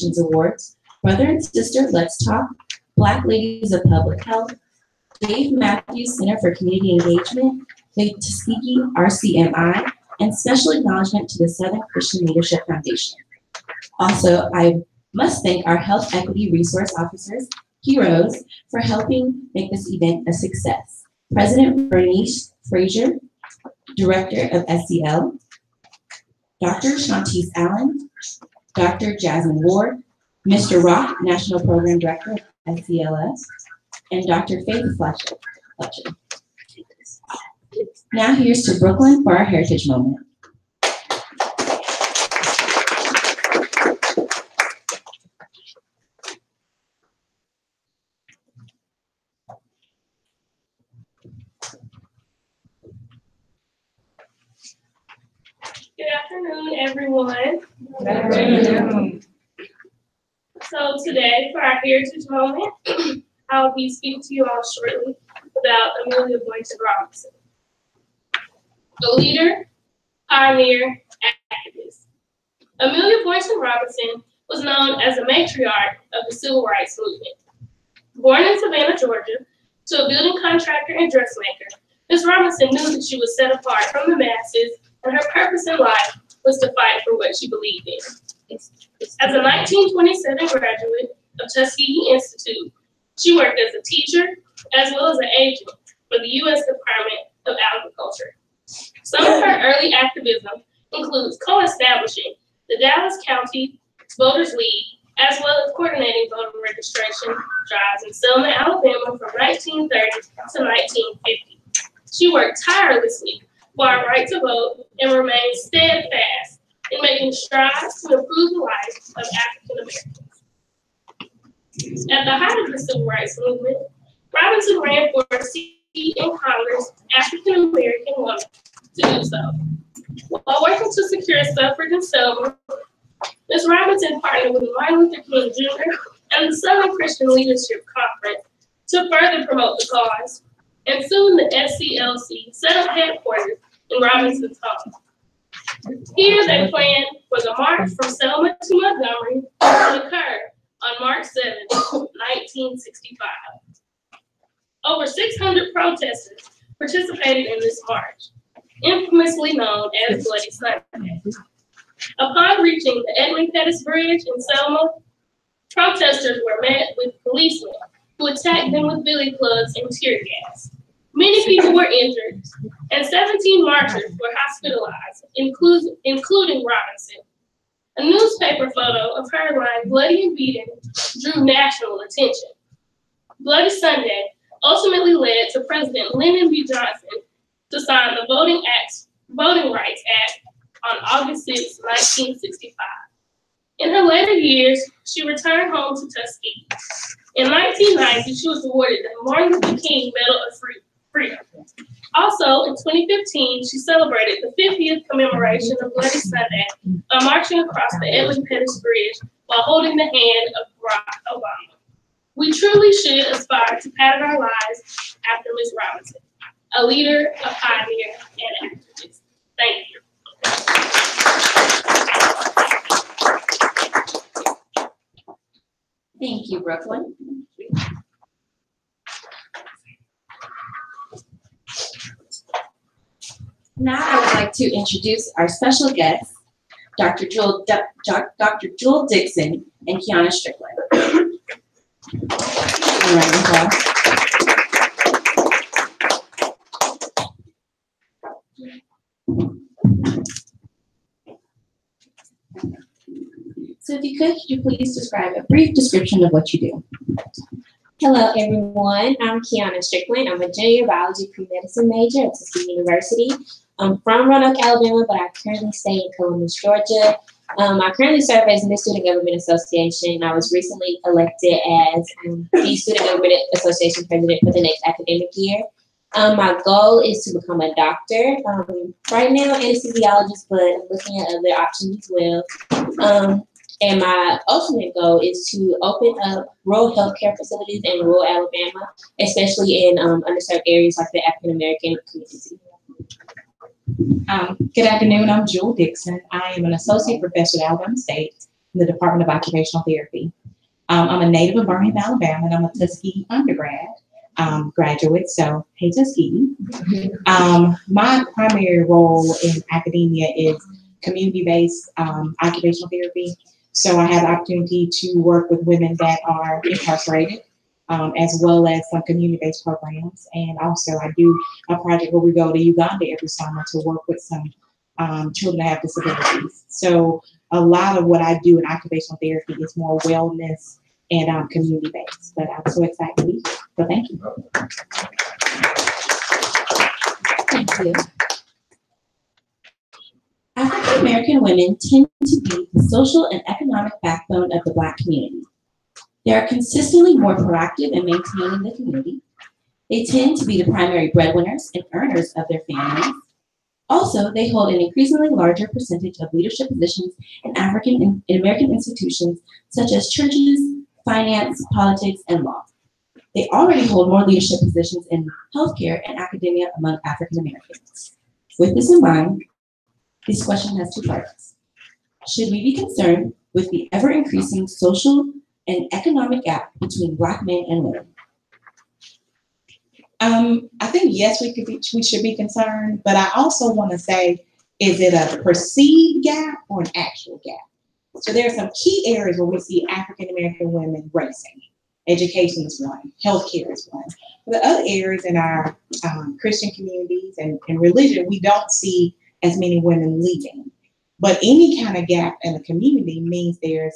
Foundation's awards, Brother and Sister Let's Talk, Black Ladies of Public Health, Dave Matthews Center for Community Engagement, the Tuskegee RCMI, and special acknowledgement to the Southern Christian Leadership Foundation. Also, I must thank our health equity resource officers, heroes, for helping make this event a success. President Bernice Frazier, Director of SEL, Dr. Shantice Allen, Dr. Jasmine Ward, Mr. Rock, National Program Director of SELS, and Dr. Faith Fletcher. Now here's to Brooklyn for our Heritage Moment. Good afternoon, everyone. Good afternoon. So today, for our Heritage Moment, I'll be speaking to you all shortly about Amelia Boynton Robinson, a leader, pioneer, activist. Amelia Boynton Robinson was known as a matriarch of the Civil Rights Movement. Born in Savannah, Georgia, to a building contractor and dressmaker, Ms. Robinson knew that she was set apart from the masses, and her purpose in life was to fight for what she believed in. As a 1927 graduate of Tuskegee Institute, she worked as a teacher as well as an agent for the U.S. Department of Agriculture. Some of her early activism includes co-establishing the Dallas County Voters League, as well as coordinating voter registration drives in Selma, Alabama from 1930 to 1950. She worked tirelessly for our right to vote and remained steadfast in making strides to improve the life of African Americans. At the height of the Civil Rights Movement, Robinson ran for a seat in Congress, African American woman, to do so. While working to secure suffrage in Selma, Ms. Robinson partnered with Martin Luther King Jr. and the Southern Christian Leadership Conference to further promote the cause, and soon the SCLC set up headquarters in Robinson's home. Here they planned for the march from Selma to Montgomery to occur on March 7, 1965. Over 600 protesters participated in this march, infamously known as Bloody Sunday. Upon reaching the Edmund Pettus Bridge in Selma, protesters were met with policemen who attacked them with billy clubs and tear gas. Many people were injured, and 17 marchers were hospitalized, including Robinson. A newspaper photo of her lying bloody and beaten drew national attention. Bloody Sunday ultimately led to President Lyndon B. Johnson to sign the Voting Rights Act on August 6, 1965. In her later years, she returned home to Tuskegee. In 1990, she was awarded the Martin Luther King Medal of Freedom. Also, in 2015, she celebrated the 50th commemoration of Bloody Sunday by marching across the Edmund Pettus Bridge while holding the hand of Barack Obama. We truly should aspire to pattern our lives after Ms. Robinson, a leader, a pioneer, and an activist. Thank you. Thank you, Brooklyn. Now I would like to introduce our special guests, Dr. Jewel Dixon and Kiana Strickland. So if could you please describe a brief description of what you do? Hello, everyone. I'm Kiana Strickland. I'm a junior biology pre-medicine major at Tuskegee University. I'm from Roanoke, Alabama, but I currently stay in Columbus, Georgia. I currently serve as in the Student Government Association. I was recently elected as the Student Government Association president for the next academic year. My goal is to become a doctor. Right now, anesthesiologist, but I'm looking at other options as well. And my ultimate goal is to open up rural healthcare facilities in rural Alabama, especially in underserved areas like the African American community. Good afternoon, I'm Jewel Dixon. I am an associate professor at Alabama State. in the Department of Occupational Therapy. I'm a native of Birmingham, Alabama, and I'm a Tuskegee undergrad graduate, so hey Tuskegee. My primary role in academia is community-based occupational therapy. So I have the opportunity to work with women that are incarcerated, as well as some community-based programs. And also I do a project where we go to Uganda every summer to work with some children that have disabilities. So a lot of what I do in occupational therapy is more wellness and community-based. But I'm so excited to be here. So thank you. Thank you. African American women tend to be the social and economic backbone of the Black community. They are consistently more proactive in maintaining the community. They tend to be the primary breadwinners and earners of their families. Also, they hold an increasingly larger percentage of leadership positions in African American institutions such as churches, finance, politics, and law. They already hold more leadership positions in healthcare and academia among African Americans. With this in mind, this question has two parts. Should we be concerned with the ever-increasing social and economic gap between Black men and women? I think yes, we should be concerned, but I also want to say, is it a perceived gap or an actual gap? So there are some key areas where we see African American women racing. Education is one, healthcare is one. For the other areas in our Christian communities and religion, we don't see as many women leading. But any kind of gap in the community means there's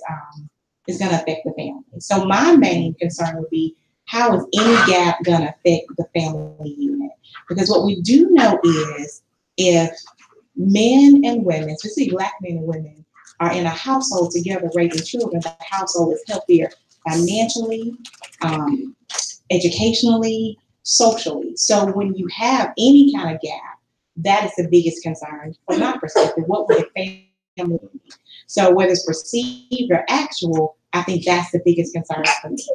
it's going to affect the family. So my main concern would be, how is any gap going to affect the family unit? Because what we do know is, if men and women, especially Black men and women, are in a household together raising children, the household is healthier financially, educationally, socially. So when you have any kind of gap, that is the biggest concern from my perspective. What would a family be? So whether it's perceived or actual, I think that's the biggest concern for me.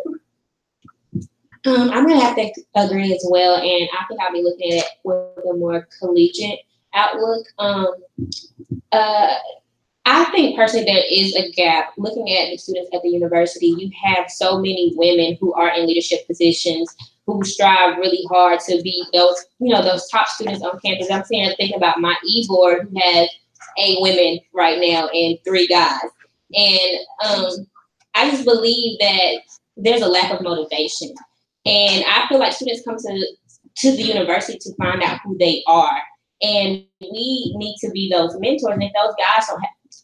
I'm gonna have to agree as well, and I think I'll be looking at it with a more collegiate outlook. I think personally there is a gap. Looking at the students at the university, you have so many women who are in leadership positions who strive really hard to be those, those top students on campus. I'm sitting here thinking about my e-board who has 8 women right now and 3 guys. And I just believe that there's a lack of motivation. And I feel like students come to the university to find out who they are. And we need to be those mentors. And if those guys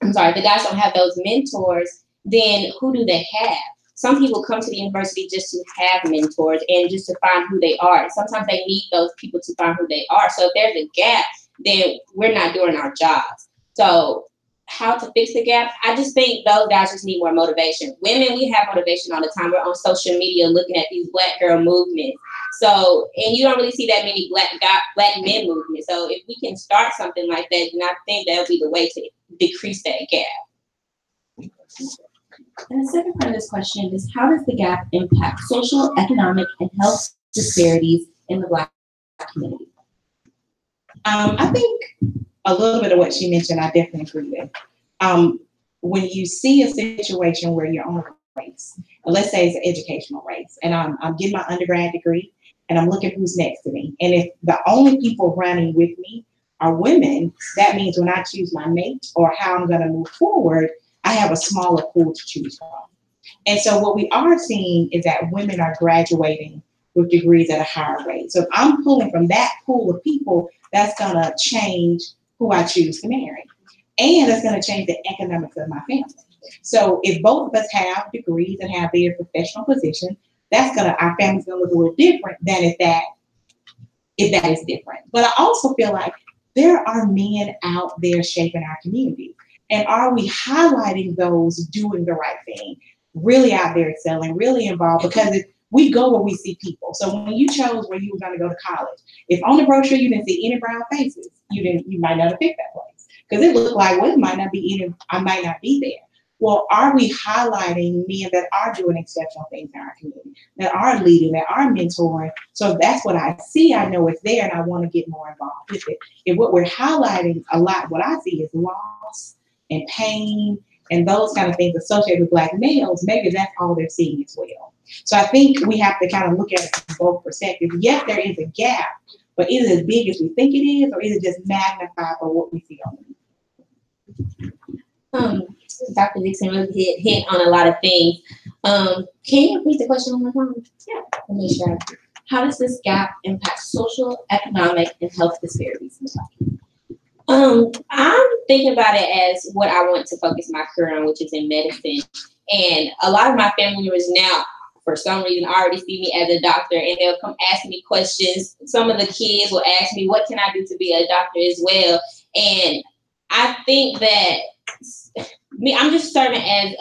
the guys don't have those mentors, then who do they have? Some people come to the university just to have mentors and just to find who they are. Sometimes they need those people to find who they are. So if there's a gap, then we're not doing our jobs. So how to fix the gap? I just think those guys just need more motivation. Women, we have motivation all the time. We're on social media looking at these Black girl movements. So, and you don't really see that many Black men movements. So if we can start something like that, then I think that would be the way to decrease that gap. And the second part of this question is, how does the gap impact social, economic, and health disparities in the Black community? I think a little bit of what she mentioned, I definitely agree with. When you see a situation where you're on a race, let's say it's an educational race, and I'm getting my undergrad degree, and I'm looking who's next to me. And if the only people running with me are women, that means when I choose my mate or how I'm going to move forward, I have a smaller pool to choose from. And so what we are seeing is that women are graduating with degrees at a higher rate. So if I'm pulling from that pool of people, that's going to change who I choose to marry. And it's going to change the economics of my family. So if both of us have degrees and have their professional position, our family's going to look a little different than if that is different. But I also feel like there are men out there shaping our community. And are we highlighting those doing the right thing, really out there excelling, really involved? Because we go where we see people. So when you chose where you were going to go to college, if on the brochure you didn't see any brown faces, you might not have picked that place. Because it looked like, well, I might not be there. Well, are we highlighting men that are doing exceptional things in our community, that are leading, that are mentoring? So if that's what I see, I know it's there and I want to get more involved with it. If what we're highlighting a lot, what I see is loss and pain and those kind of things associated with Black males, maybe that's all they're seeing as well. So I think we have to kind of look at it from both perspectives. Yes, there is a gap, but is it as big as we think it is, or is it just magnified for what we see on the Dr. Dixon really hit on a lot of things. Can you repeat the question one more time? Yeah. Let me make sure. How does this gap impact social, economic, and health disparities in the Black community? I'm thinking about it as what I want to focus my career on, which is in medicine. And a lot of my family members now, for some reason, already see me as a doctor, and they'll come ask me questions. Some of the kids will ask me, what can I do to be a doctor as well? And I think that I'm just serving as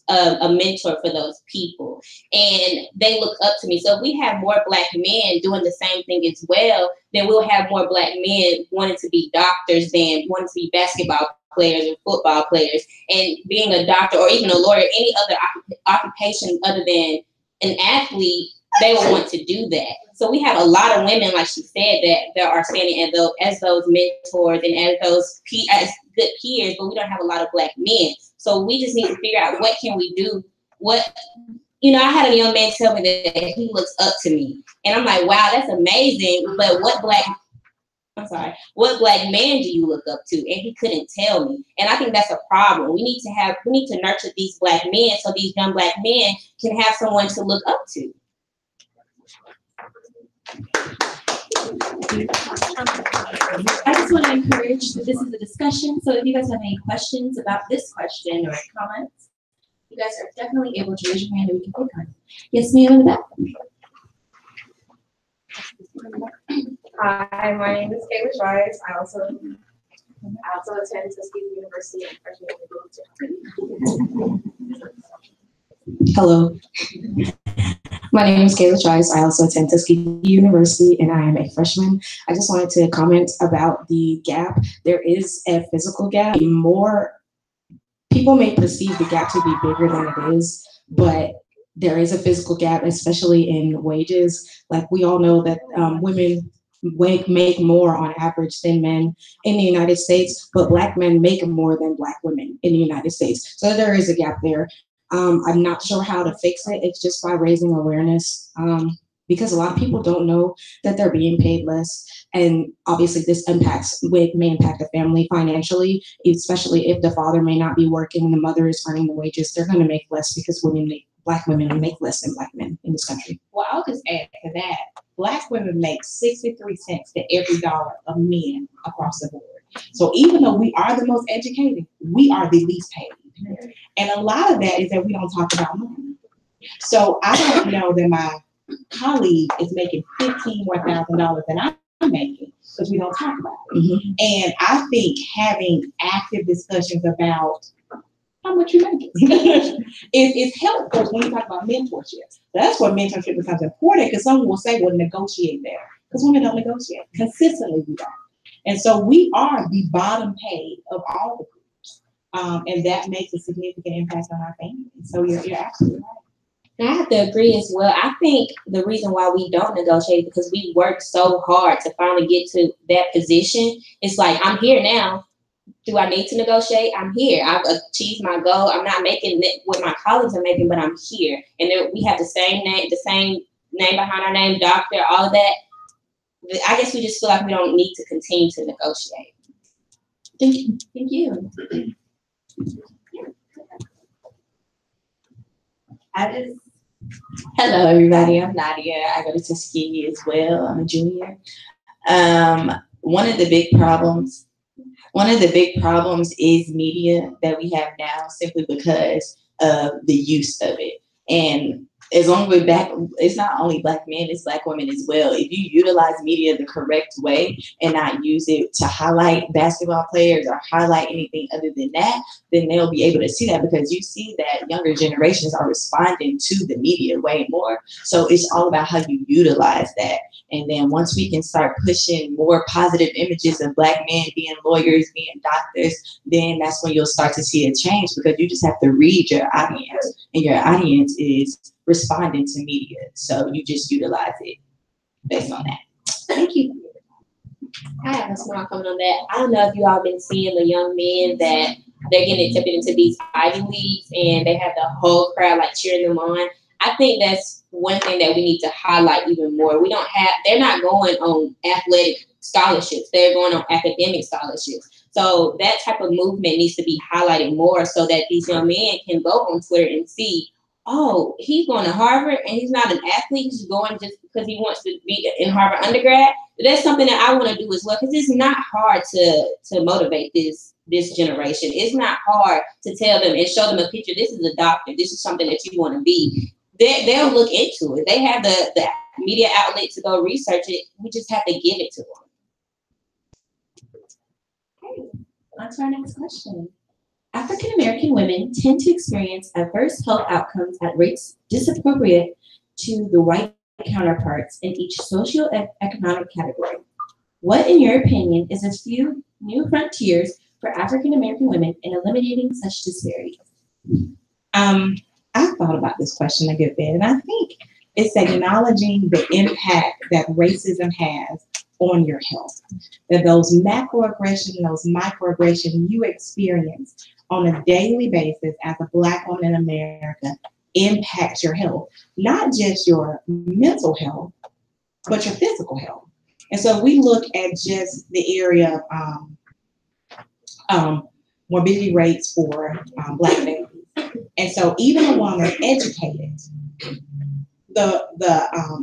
a mentor for those people, and they look up to me. So if we have more Black men doing the same thing as well, then we'll have more Black men wanting to be doctors than wanting to be basketball players or football players. And being a doctor or even a lawyer, any other occupation other than an athlete, they will want to do that. So we have a lot of women, like she said, that are standing as those mentors and as those as good peers, but we don't have a lot of Black men. So we just need to figure out what can we do. I had a young man tell me that he looks up to me, and I'm like, wow, that's amazing. But what Black man do you look up to? And he couldn't tell me. And I think that's a problem. We need to nurture these Black men so these young Black men can have someone to look up to. I just want to encourage that this is a discussion. So if you guys have any questions about this question or comments, you guys are definitely able to raise your hand and we can click on it. Yes, ma'am, in the back. Hi, my name is Kayla Rice. I also attend Tuskegee University and freshman. Hello. My name is Kayla Trice. I also attend Tuskegee University and I am a freshman. I just wanted to comment about the gap. There is a physical gap. More people may perceive the gap to be bigger than it is, but there is a physical gap, especially in wages. Like we all know that women make more on average than men in the United States, but Black men make more than Black women in the United States. So there is a gap there. I'm not sure how to fix it. It's just by raising awareness, because a lot of people don't know that they're being paid less. And obviously this may impact the family financially, especially if the father may not be working and the mother is earning the wages. They're going to make less because Black women make less than Black men in this country. Well, I'll just add to that. Black women make 63 cents to every dollar of men across the board. So even though we are the most educated, we are the least paid. And a lot of that is that we don't talk about money. So I don't know that my colleague is making $15,000 more than I'm making because we don't talk about it. Mm-hmm. And I think having active discussions about how much you make is helpful when you talk about mentorship. That's where mentorship becomes important, because someone will say, well, negotiate there. Because women don't negotiate. Consistently we don't. And so we are the bottom paid of all the groups. And that makes a significant impact on our family. So you're absolutely right. I have to agree as well. I think the reason why we don't negotiate is because we work so hard to finally get to that position. It's like, I'm here now. Do I need to negotiate? I'm here. I've achieved my goal. I'm not making what my colleagues are making, but I'm here. And we have the same name behind our name, doctor, all of that. I guess we just feel like we don't need to continue to negotiate. Thank you. Thank you. Hello, everybody. I'm Nadia. I go to Tuskegee as well. I'm a junior. One of the big problems is media that we have now, simply because of the use of it. And as long as we're back, it's not only Black men, it's Black women as well. If you utilize media the correct way and not use it to highlight basketball players or highlight anything other than that, then they'll be able to see that, because you see that younger generations are responding to the media way more. So it's all about how you utilize that. And then once we can start pushing more positive images of Black men being lawyers, being doctors, then that's when you'll start to see a change, because you just have to read your audience, and your audience is responding to media. So you just utilize it based on that. Thank you. I have a small comment on that. I don't know if you all been seeing the young men that they're getting accepted into these Ivy Leagues, and they have the whole crowd like cheering them on. I think that's one thing that we need to highlight even more. They're not going on athletic scholarships. They're going on academic scholarships. So that type of movement needs to be highlighted more so that these young men can go on Twitter and see, oh, he's going to Harvard and he's not an athlete. He's going just because he wants to be in Harvard undergrad. But that's something that I want to do as well, because it's not hard to motivate this generation. It's not hard to tell them and show them a picture. This is a doctor. This is something that you want to be. They'll look into it. They have the media outlet to go research it. We just have to give it to them. Okay, on to our next question. African American women tend to experience adverse health outcomes at rates disappropriate to the white counterparts in each socioeconomic category. What, in your opinion, is a few new frontiers for African American women in eliminating such disparities? I've thought about this question a good bit, and I think it's acknowledging the impact that racism has on your health. That those macroaggressions, those microaggressions you experience on a daily basis as a Black woman in America impact your health, not just your mental health, but your physical health. And so we look at just the area of morbidity rates for Black babies. And so even a woman educated,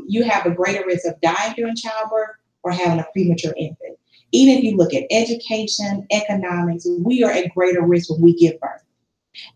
you have a greater risk of dying during childbirth or having a premature infant. Even if you look at education, economics, we are at greater risk when we give birth.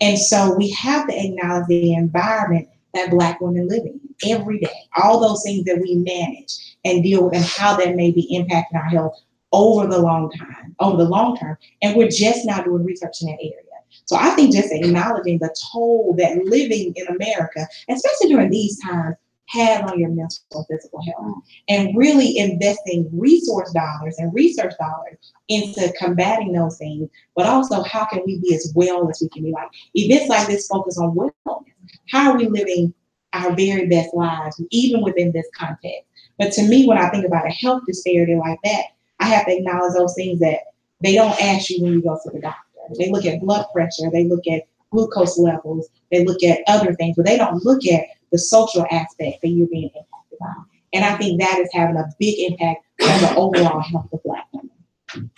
And so we have to acknowledge the environment that Black women live in every day, all those things that we manage and deal with and how that may be impacting our health over the long term. And we're just not doing research in that area. So I think just acknowledging the toll that living in America, especially during these times, has on your mental and physical health, and really investing resource dollars and research dollars into combating those things, but also how can we be as well as we can be. Like events like this focus on wellness. How are we living our very best lives, even within this context? But to me, when I think about a health disparity like that, I have to acknowledge those things that they don't ask you when you go to the doctor. They look at blood pressure, they look at glucose levels, they look at other things, but they don't look at the social aspect that you're being impacted by. And I think that is having a big impact on the overall health of Black women.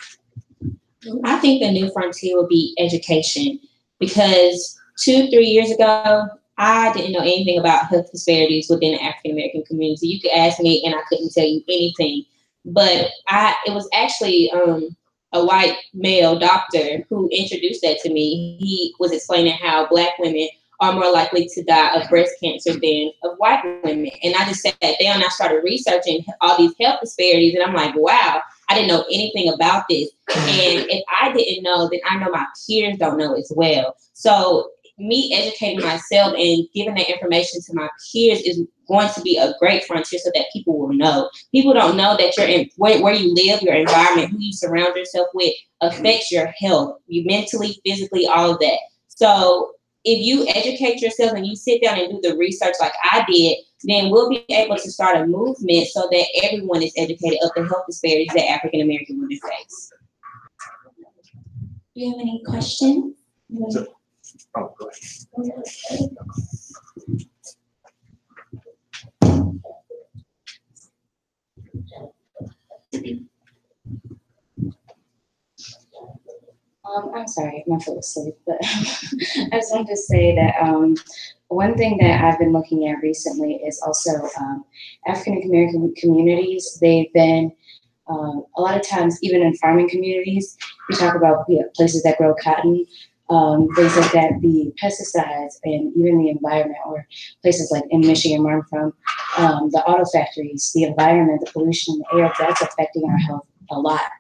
I think the new frontier will be education, because 2-3 years ago, I didn't know anything about health disparities within the African American community. You could ask me and I couldn't tell you anything. But it was actually a white male doctor who introduced that to me. He was explaining how Black women are more likely to die of breast cancer than of white women. And I just sat down and I started researching all these health disparities. And I'm like, wow, I didn't know anything about this. And if I didn't know, then I know my peers don't know as well. So me educating myself and giving that information to my peers is going to be a great frontier so that people will know. People don't know that you're in where you live, your environment, who you surround yourself with affects your health, you mentally, physically, all of that. So if you educate yourself and you sit down and do the research like I did, then we'll be able to start a movement so that everyone is educated of the health disparities that African American women face. Do you have any questions? Oh, go ahead. I'm sorry, my foot was asleep, but I just wanted to say that one thing that I've been looking at recently is also African American communities. They've been a lot of times, even in farming communities, we talk about places that grow cotton, things like that, the pesticides and even the environment, or places like in Michigan where I'm from, the auto factories, the environment, the pollution in the air, that's affecting our health a lot.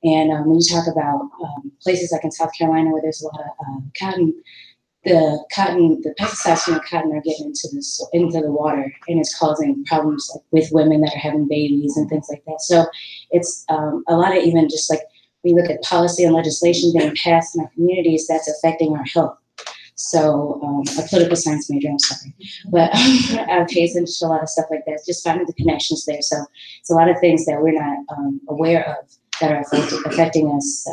And when you talk about places like in South Carolina where there's a lot of cotton, the pesticides from the cotton are getting into the water, and it's causing problems like with women that are having babies and things like that. So it's a lot of even just like when you look at policy and legislation being passed in our communities, that's affecting our health. So a political science major, I'm sorry, but I pay attention to a lot of stuff like that, just finding the connections there. So it's a lot of things that we're not aware of that are affecting us. So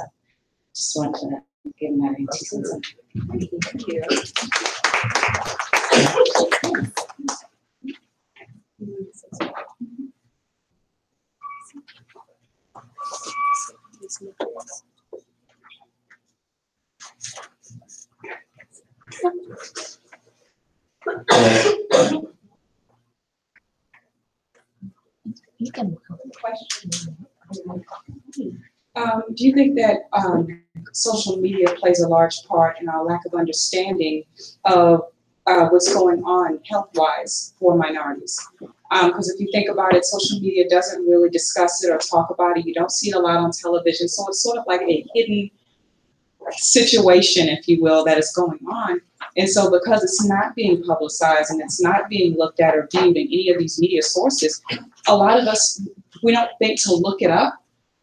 just wanted to give my 2 cents. Thank you. Do you think that social media plays a large part in our lack of understanding of what's going on health-wise for minorities? Because if you think about it, social media doesn't really discuss it or talk about it. You don't see it a lot on television. So it's sort of like a hidden situation, if you will, that is going on. And so because it's not being publicized and it's not being looked at or viewed in any of these media sources, a lot of us, we don't think to look it up.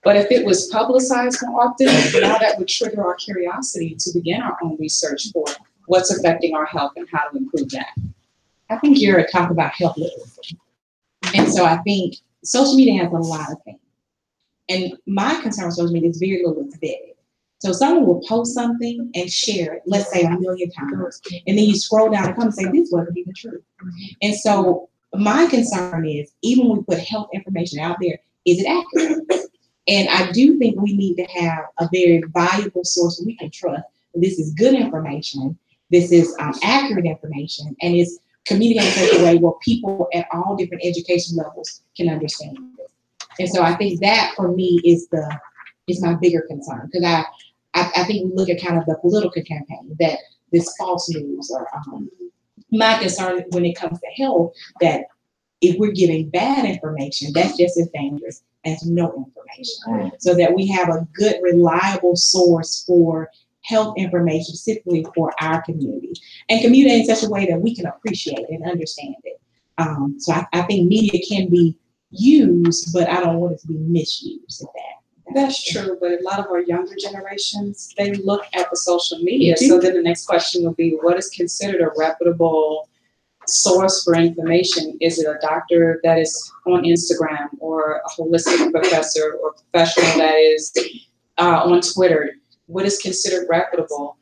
But if it was publicized more often, now that would trigger our curiosity to begin our own research for what's affecting our health and how to improve that. I think you're talking about health literacy. And so I think social media has a lot of things. And my concern with social media is very little is vetted. So someone will post something and share it, let's say 1 million times, and then you scroll down and come and say, this wasn't even true. And so my concern is, even when we put health information out there, is it accurate? And I do think we need to have a very valuable source we can trust. This is good information. This is accurate information, and it's communicated in such a way where people at all different education levels can understand it. And so I think that for me is my bigger concern, because I think we look at kind of the political campaign, that this false news, or my concern when it comes to health, that if we're giving bad information, that's just as dangerous as no information. So that we have a good, reliable source for health information, specifically for our community, and communicate in such a way that we can appreciate it and understand it. So I think media can be used, but I don't want it to be misused at that. That's true, but a lot of our younger generations, they look at the social media. So then the next question would be, what is considered a reputable source for information? Is it a doctor that is on Instagram, or a holistic professor or professional that is on Twitter? What is considered reputable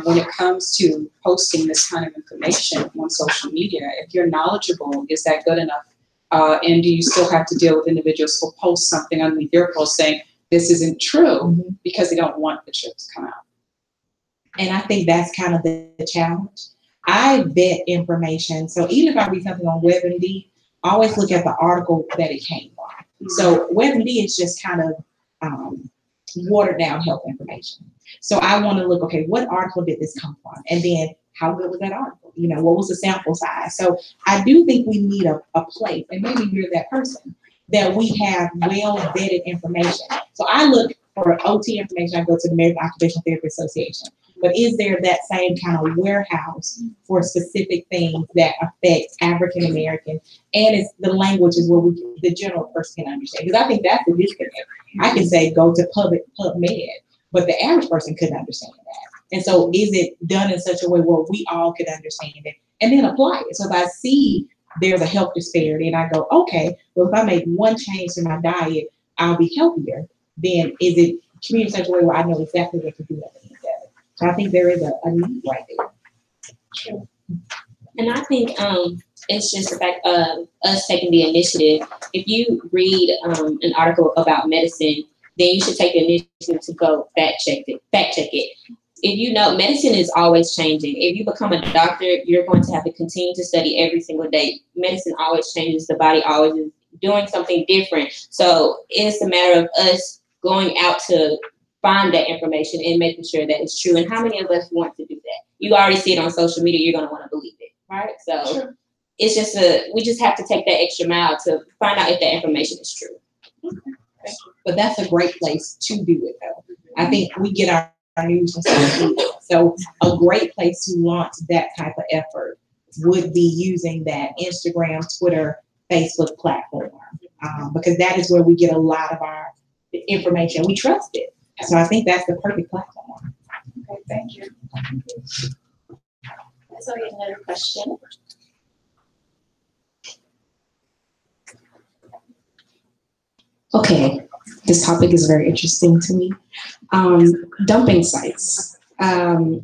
when it comes to posting this kind of information on social media? If you're knowledgeable, is that good enough? And do you still have to deal with individuals who post something underneath your post saying this isn't true because they don't want the truth to come out? And I think that's kind of the challenge. I vet information. So even if I read something on WebMD, I always look at the article that it came from. So WebMD is just kind of watered down health information. So I want to look, okay, what article did this come from? And then how good was that article? You know, what was the sample size? So I do think we need a place, and maybe you're that person, that we have well vetted information. So I look for OT information. I go to the American Occupational Therapy Association. But is there that same kind of warehouse for specific things that affect African Americans? And it's the language is where the general person can understand. Because I think that's the disconnect. I can say go to PubMed, but the average person couldn't understand that. And so is it done in such a way where we all could understand it and then apply it? So if I see there's a health disparity and I go, okay, well, if I make one change to my diet, I'll be healthier. Then is it communicated in such a way where I know exactly what to do that? So I think there is a need right there. True. And I think it's just the fact of us taking the initiative. If you read an article about medicine, then you should take the initiative to go fact check it. If you know, medicine is always changing. If you become a doctor, you're going to have to continue to study every single day. Medicine always changes. The body always is doing something different. So it's a matter of us going out to find that information and making sure that it's true. And how many of us want to do that? You already see it on social media, you're going to want to believe it, right? So sure. It's just we just have to take that extra mile to find out if that information is true. Okay. But that's a great place to do it, though. I think we get our news from social media. So a great place to launch that type of effort would be using that Instagram, Twitter, Facebook platform, because that is where we get a lot of our information. We trust it. So I think that's the perfect platform. Okay, thank you. So we have another question. Okay, this topic is very interesting to me. dumping sites.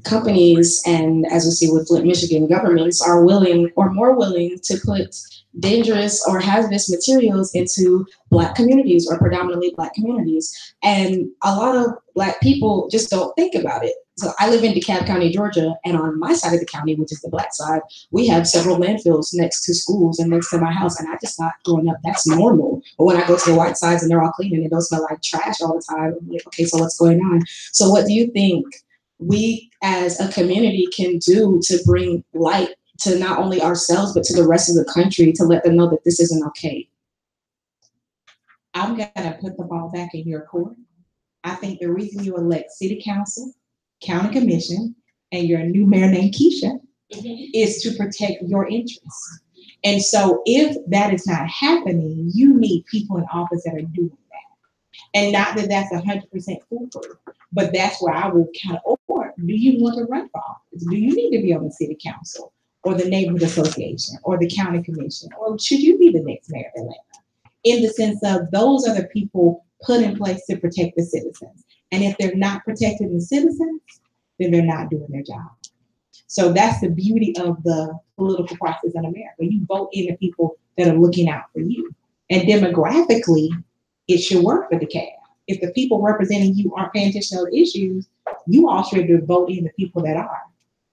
Companies, and as we see with Flint, Michigan, governments are willing or more willing to put dangerous or hazardous materials into Black communities or predominantly Black communities. And a lot of Black people just don't think about it. So I live in DeKalb County, Georgia, and on my side of the county, which is the Black side, we have several landfills next to schools and next to my house. And I just thought growing up, that's normal. But when I go to the white sides and they're all clean and it don't smell like trash all the time, I'm like, okay, so what's going on? So what do you think we as a community can do to bring light to not only ourselves, but to the rest of the country to let them know that this isn't okay? I'm gonna put the ball back in your court. I think the reason you elect city council, county commission, and your new mayor named Keisha is to protect your interests. And so if that is not happening, you need people in office that are doing that. And not that that's 100% foolproof, but that's where I will kind of, or do you want to run for office? Do you need to be on the city council or the neighborhood association or the county commission? Or should you be the next mayor of Atlanta? In the sense of those are the people put in place to protect the citizens. And if they're not protecting the citizens, then they're not doing their job. So that's the beauty of the political process in America. You vote in the people that are looking out for you. And demographically, it should work for DeKalb. If the people representing you aren't paying attention to those issues, you all should vote in the people that are.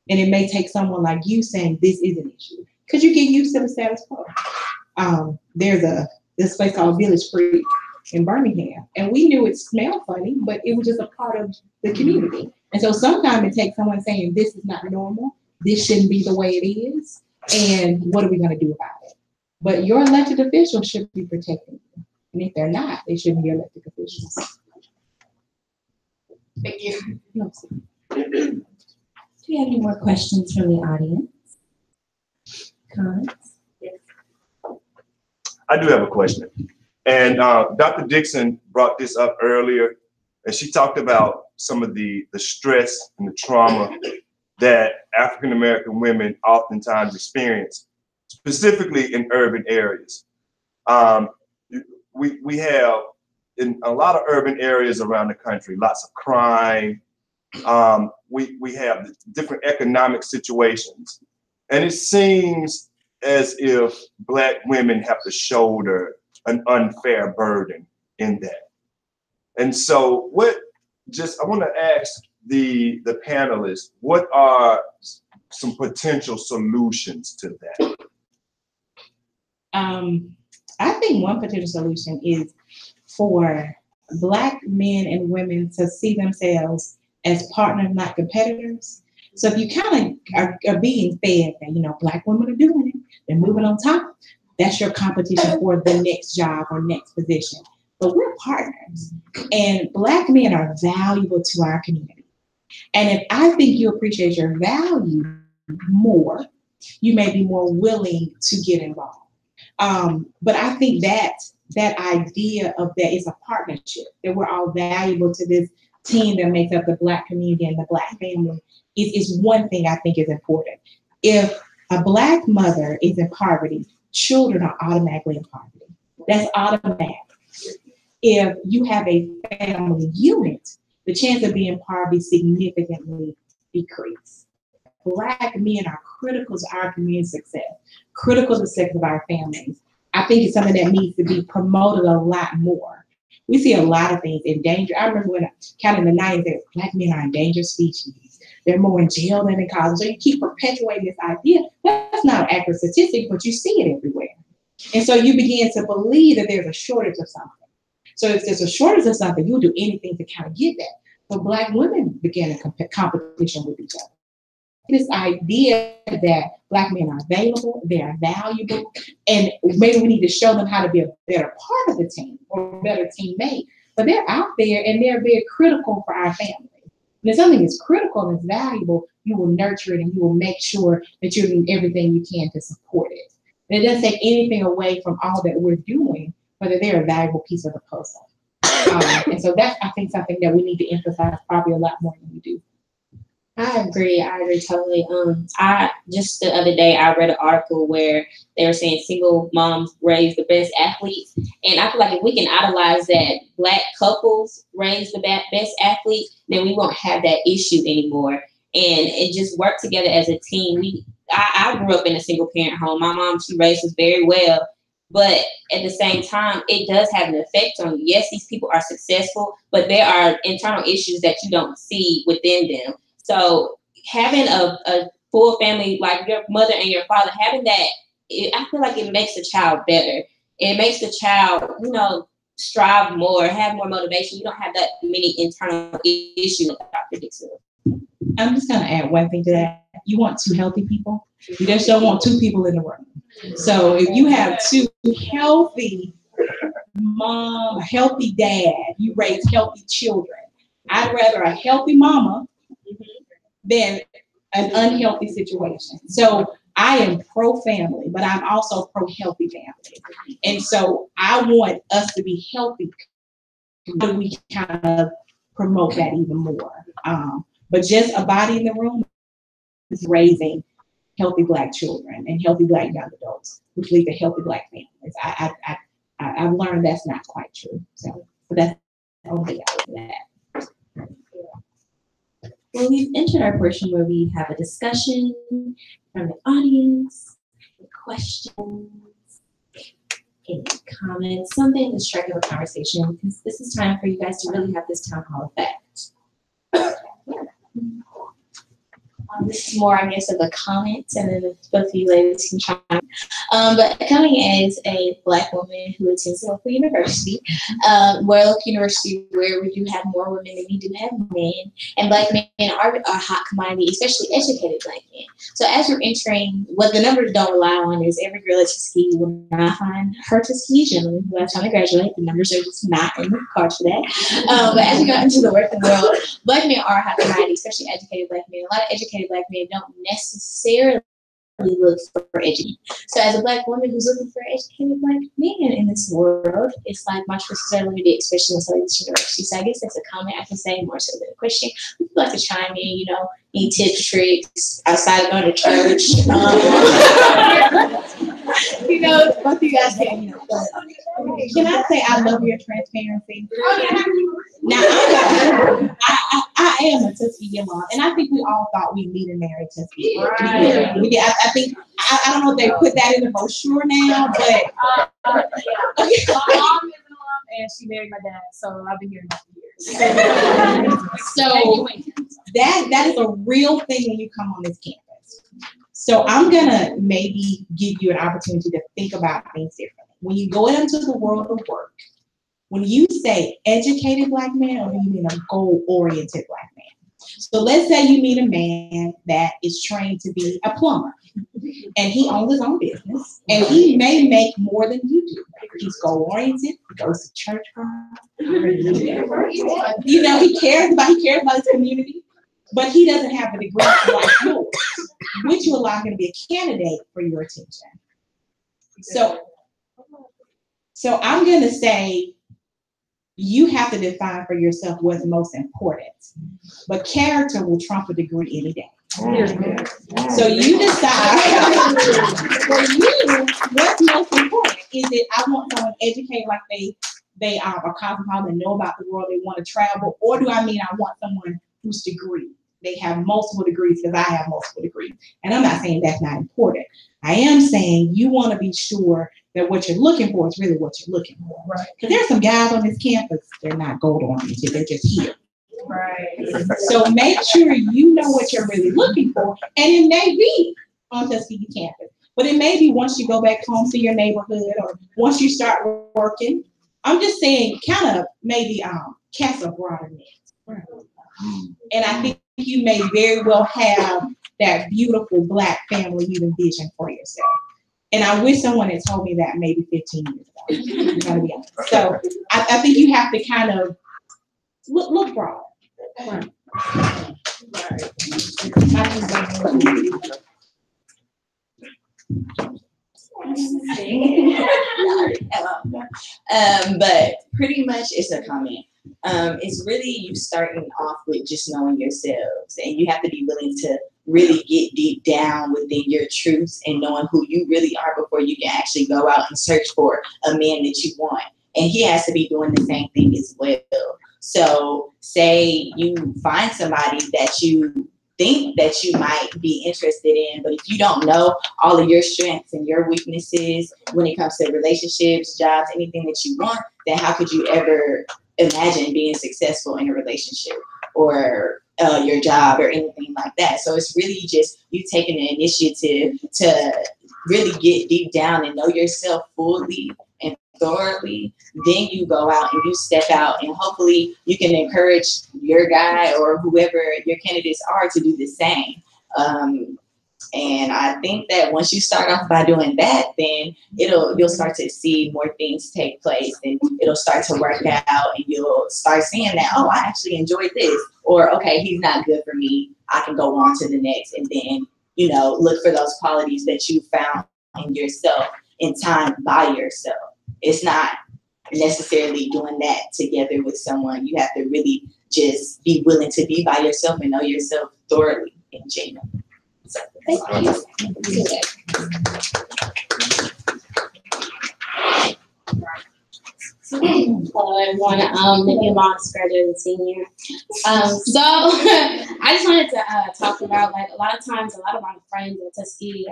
And it may take someone like you saying this is an issue, because you get used to the status quo. There's this place called Village Creek in Birmingham, and we knew it smelled funny, but it was just a part of the community. And so sometimes it takes someone saying this is not normal, this shouldn't be the way it is, and what are we going to do about it? But your elected officials should be protecting you. And if they're not, they shouldn't be elected officials. Thank you. Do we have any more questions from the audience? Comments? I do have a question. And Dr. Dixon brought this up earlier, and she talked about some of the stress and the trauma that African-American women oftentimes experience, specifically in urban areas. We have, in a lot of urban areas around the country, lots of crime. We have different economic situations. And it seems as if Black women have to shoulder an unfair burden in that. And so I want to ask the panelists, what are some potential solutions to that? I think one potential solution is for Black men and women to see themselves as partners, not competitors. So if you kind of are being fed that, Black women are doing it, they're moving on top, that's your competition for the next job or next position. But we're partners, and Black men are valuable to our community. And if I think you appreciate your value more, you may be more willing to get involved. But I think that idea of that is a partnership, that we're all valuable to this team that makes up the Black community and the Black family is one thing I think is important. If a Black mother is in poverty, children are automatically in poverty. That's automatic. If you have a family unit, the chance of being in poverty significantly decreases. Black men are critical to our community success, critical to the success of our families. I think it's something that needs to be promoted a lot more. We see a lot of things in danger. I remember when kind of in the 90s, that Black men are endangered species. They're more in jail than in college. So you keep perpetuating this idea. That's not an accurate statistic, but you see it everywhere. And so you begin to believe that there's a shortage of something. So if there's a shortage of something, you'll do anything to kind of get that. But Black women began a competition with each other. This idea that Black men are available, they are valuable, and maybe we need to show them how to be a better part of the team or a better teammate. But they're out there and they're very critical for our family. And if something is critical and is valuable, you will nurture it and you will make sure that you're doing everything you can to support it. And it doesn't take anything away from all that we're doing, but that they're a valuable piece of the puzzle. And so that's, I think, something that we need to emphasize probably a lot more than we do. I agree totally. I just the other day I read an article where they were saying single moms raise the best athletes, and I feel like if we can idolize that Black couples raise the best athletes, then we won't have that issue anymore. And just work together as a team. I grew up in a single parent home. My mom, she raised us very well, but at the same time, it does have an effect on you. Yes, these people are successful, but there are internal issues that you don't see within them. So having a full family, like your mother and your father, having that, I feel like it makes the child better. It makes the child, strive more, have more motivation. You don't have that many internal issues, Dr. Dixon. I'm just going to add one thing to that. You want two healthy people. You just don't want two people in the room. So if you have two healthy mom, a healthy dad, you raise healthy children. I'd rather a healthy mama than an unhealthy situation. So I am pro-family, but I'm also pro-healthy family. And so I want us to be healthy. How do we kind of promote that even more? But just a body in the room is raising healthy Black children and healthy Black young adults, which lead to healthy Black families. I've learned that's not quite true. So that's the only thing I would add. Well, we've entered our portion where we have a discussion from the audience, questions, any comments, something to strike up a conversation, because this is time for you guys to really have this town hall effect. This is more, I guess, of a comment, and then both of you ladies can chime. But coming as a Black woman who attends a local university, we're a local university where we do have more women than we do have men, and Black men are a hot commodity, especially educated Black men. So as you're entering, what the numbers don't rely on is every girl at Tuskegee will not find her Tuskegee gentleman who have time to graduate. The numbers are just not in the cards for that. But as you go into the working world, Black men are a hot commodity, especially educated Black men. A lot of educated Black men don't necessarily look for education. So as a Black woman who's looking for educated Black men in this world, it's like my choices are limited, especially in Southern University. So I guess that's a comment I can say more so than a question. If you'd like to chime in, any tips, tricks outside of going to church. Both of you guys can, Can I say I love your transparency? Now, I am a Tuskegee alum, and I think we all thought we'd meet and marry Tuskegee. Right. I think, I don't know if they put that in the brochure now, but. My mom is an alum, and she married my dad, so I've been here for years. So that is a real thing when you come on this campus. So I'm gonna maybe give you an opportunity to think about things differently. When you go into the world of work, when you say educated Black man, or do you mean a goal-oriented Black man? So let's say you meet a man that is trained to be a plumber, and he owns his own business, and he may make more than you do. He's goal-oriented, he goes to church, he cares about his community, but he doesn't have a degree like yours, which will allow him to be a candidate for your attention. So I'm going to say you have to define for yourself what's most important, but character will trump a degree any day. So you decide for you what's most important. Is it I want someone educated like they are cosmopolitan, know about the world, they want to travel, or do I mean I want someone whose degree? They have multiple degrees because I have multiple degrees. And I'm not saying that's not important. I am saying you want to be sure that what you're looking for is really what you're looking for. Right. Because there's some guys on this campus, they're not gold oriented, they're just here. Right. So make sure you know what you're really looking for. And it may be on Tuskegee campus, but it may be once you go back home to your neighborhood or once you start working. I'm just saying kind of maybe cast a broader net. Right. And I think you may very well have that beautiful Black family you envision for yourself. And I wish someone had told me that maybe 15 years ago. I'm gonna be honest. So I think you have to kind of look broad. Right. But pretty much it's a comment. it's really you starting off with just knowing yourselves, and you have to be willing to really get deep down within your truths and knowing who you really are before you can actually go out and search for a man that you want. And he has to be doing the same thing as well. So say you find somebody that you think that you might be interested in, but if you don't know all of your strengths and your weaknesses when it comes to relationships, jobs, anything that you want, then how could you ever imagine being successful in a relationship or your job or anything like that? So it's really just you taking the initiative to really get deep down and know yourself fully and thoroughly. Then you go out and you step out, and hopefully you can encourage your guy or whoever your candidates are to do the same. And I think that once you start off by doing that, then you'll start to see more things take place, and it'll start to work out, and you'll start seeing that, oh, I actually enjoyed this, or okay, he's not good for me, I can go on to the next. And then, look for those qualities that you found in yourself in time by yourself. It's not necessarily doing that together with someone. You have to really just be willing to be by yourself and know yourself thoroughly and genuinely. So, thank you. Hello everyone, I'm Moss, graduating senior. So I just wanted to talk about, like, a lot of times, a lot of my friends at Tuskegee,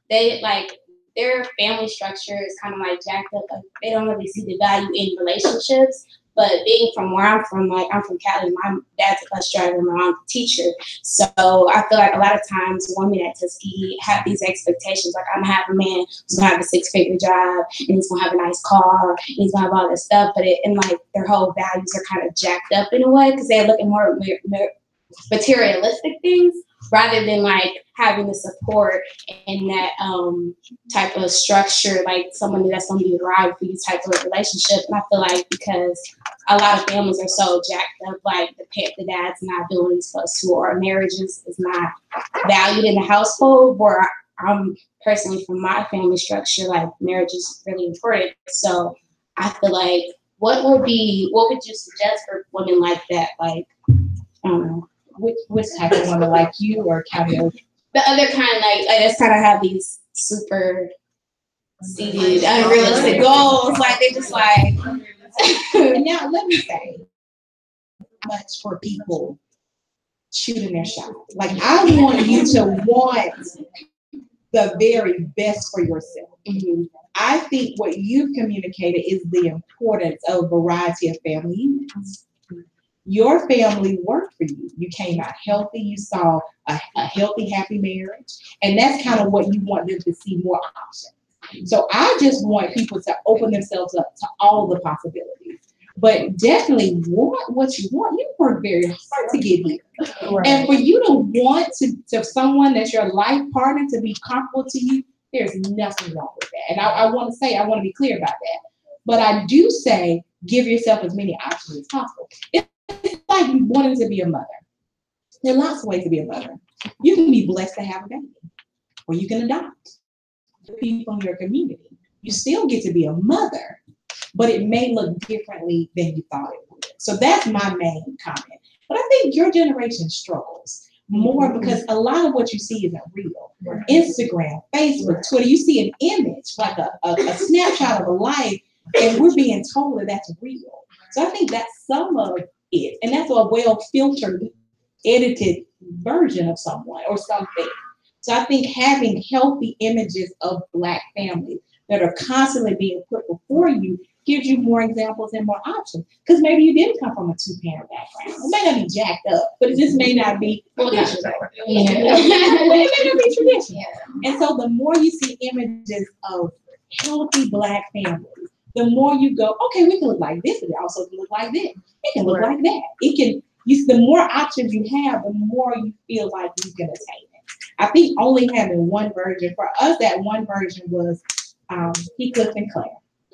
they like their family structure is kind of like jacked up. Like, they don't really see the value in relationships. But being from where I'm from, like, I'm from Cali, my dad's a bus driver, my mom's a teacher. So I feel like a lot of times women at Tuskegee have these expectations, like, I'm gonna have a man who's gonna have a 6-figure job, and he's gonna have a nice car, and he's gonna have all this stuff, but like their whole values are kind of jacked up in a way, because they're looking more materialistic things rather than like having the support and that type of structure, like someone that's going to be right for you type of relationship. And I feel like because a lot of families are so jacked up, like the dad's not doing what he's supposed to, or marriages is not valued in the household, where I'm personally from my family structure, like marriage is really important. So I feel like what would you suggest for women like that? Like, I don't know. Which type of woman, like you or kind of the other kind, like just kind of have these super seated, unrealistic goals. Like they just like. And now let me say, much for people shooting their shot. Like, I want you to want the very best for yourself. Mm-hmm. I think what you've communicated is the importance of a variety of family units. Your family worked for you. You came out healthy. You saw a healthy, happy marriage. And that's kind of what you want them to see, more options. So I just want people to open themselves up to all the possibilities. But definitely want what you want. You work very hard to get here. Right. And for you to want to someone that's your life partner to be comfortable to you, there's nothing wrong with that. And I want to be clear about that. But I do say, give yourself as many options as possible. It's like you wanted to be a mother. There are lots of ways to be a mother. You can be blessed to have a baby, or you can adopt people in your community. You still get to be a mother, but it may look differently than you thought it would. So that's my main comment. But I think your generation struggles more because a lot of what you see isn't real. Right. Instagram, Facebook, Twitter, you see an image, like a snapshot of a life, and we're being told that that's real. So I think that's some of it. And that's a well-filtered, edited version of someone or something. So I think having healthy images of Black families that are constantly being put before you gives you more examples and more options. Because maybe you didn't come from a 2-parent background. It may not be jacked up, but it just may not be traditional. Yeah. It may not be traditional. Yeah. And so the more you see images of healthy Black families, the more you go, okay, we can look like this, but it also can look like this. It can look like that. The more options you have, the more you feel like you can attain it. I think only having one version, for us, that one version was Heathcliff and Claire.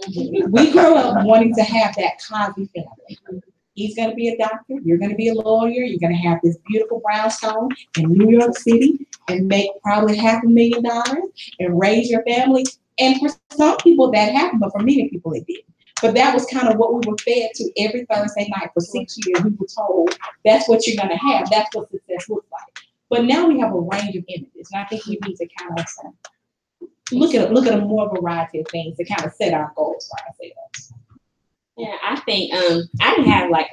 Mm-hmm. We grew up wanting to have that Cosby family. He's going to be a doctor. You're going to be a lawyer. You're going to have this beautiful brownstone in New York City and make probably $500,000 and raise your family. And for some people that happened, but for many people it didn't. But that was kind of what we were fed to every Thursday night for 6 years. We were told that's what you're gonna have. That's what success looks like. But now we have a range of images, and I think we need to kind of look at a more variety of things to kind of set our goals for ourselves. Yeah, I think I didn't have like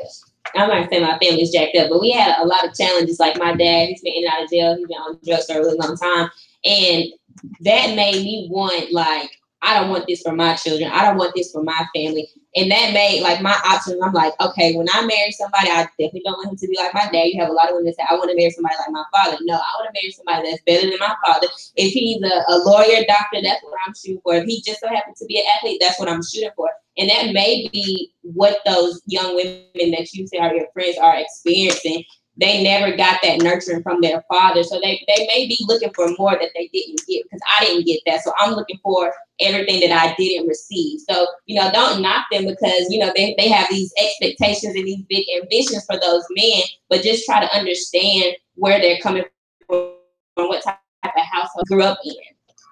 I'm not saying my family's jacked up, but we had a lot of challenges. Like my dad, he's been in and out of jail. He's been on drugs for a really long time, and that made me want like I don't want this for my children. I don't want this for my family. And that made like my options. I'm like, okay, when I marry somebody, I definitely don't want him to be like my dad. You have a lot of women that say, I want to marry somebody like my father. No, I want to marry somebody that's better than my father. If he's a lawyer, doctor, that's what I'm shooting for. If he just so happens to be an athlete, that's what I'm shooting for. And that may be what those young women that you say are your friends are experiencing. They never got that nurturing from their father. So they may be looking for more that they didn't get because I didn't get that. So I'm looking for everything that I didn't receive. So, don't knock them because, they have these expectations and these big ambitions for those men, but just try to understand where they're coming from, what type of household grew up in.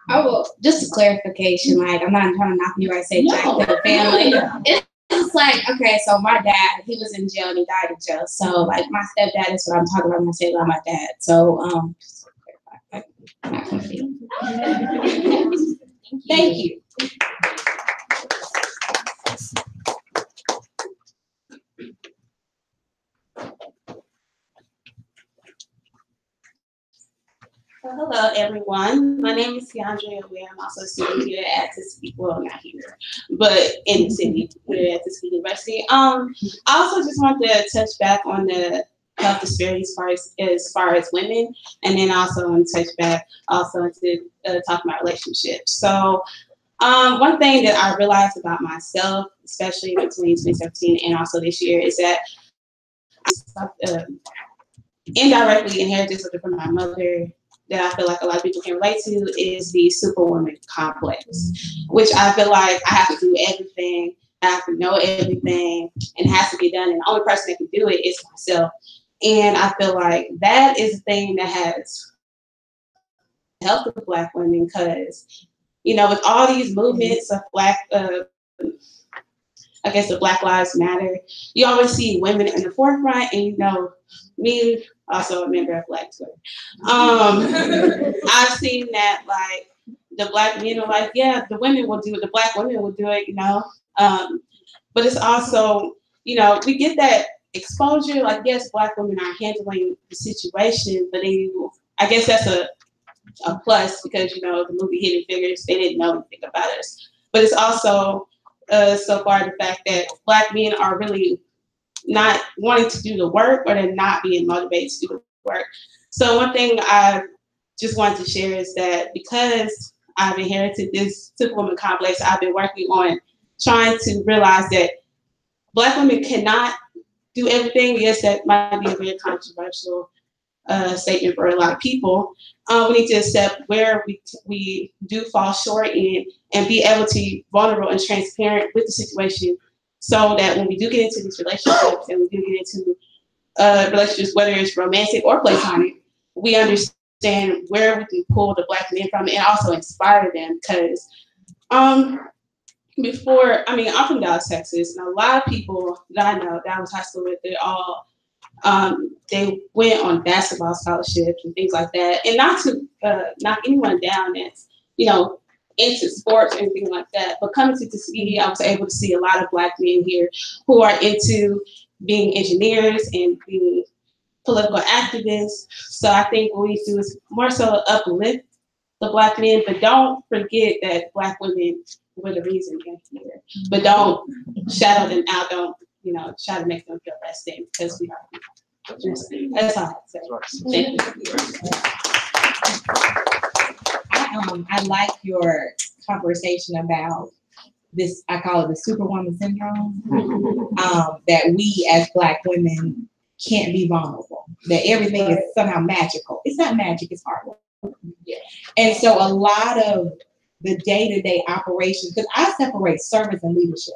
Oh, well, just a clarification, like, I'm not trying to knock you, I say jack to the family. It's like, okay, so my dad, he was in jail and he died in jail. So, like, my stepdad is what I'm talking about when I say about my dad. So, just to clarify, I'm not confused. Thank you. Hello, everyone. My name is Keandra Ware. I'm also a student here at Tuskegee. Well, not here, but in the city here at Tuskegee University. I also just want to touch back on the health disparities as far as women, and then also want to touch back also to talk about relationships. So, one thing that I realized about myself, especially between 2017 and also this year, is that I indirectly inherited something from my mother that I feel like a lot of people can relate to is the superwoman complex, which I feel like I have to do everything, I have to know everything, and it has to be done. And the only person that can do it is myself. And I feel like that is the thing that has helped with Black women because, with all these movements of Black, I guess the Black Lives Matter, you always see women in the forefront, and me, also a member of Black Twitter. I've seen that like the Black men are like, yeah, the women will do it, the Black women will do it, but it's also, we get that exposure, like yes, Black women are handling the situation, but I guess that's a plus because, the movie Hidden Figures, they didn't know anything about us. But it's also so far the fact that Black men are really not wanting to do the work or they're not being motivated to do the work. So one thing I just wanted to share is that because I've inherited this superwoman complex, I've been working on trying to realize that Black women cannot do everything. Yes, that might be a very controversial statement for a lot of people. We need to accept where we do fall short in and be able to be vulnerable and transparent with the situation so that when we do get into these relationships and we do get into relationships, whether it's romantic or platonic, we understand where we can pull the Black men from and also inspire them because I'm from Dallas, Texas, and a lot of people that I know that I was high school with, they all they went on basketball scholarships and things like that. And not to knock anyone down that's, into sports or anything like that. But coming to Tuskegee, I was able to see a lot of Black men here who are into being engineers and being political activists. So I think what we do is more so uplift the Black men, but don't forget that Black women were the reason they're here. But don't shadow them out. Don't, try to make them feel less than because we are. That's all I have to say. Thank you. I like your conversation about this, I call it the superwoman syndrome, that we as Black women can't be vulnerable, that everything is somehow magical. It's not magic, it's hard work. And so a lot of the day-to-day operations, because I separate service and leadership.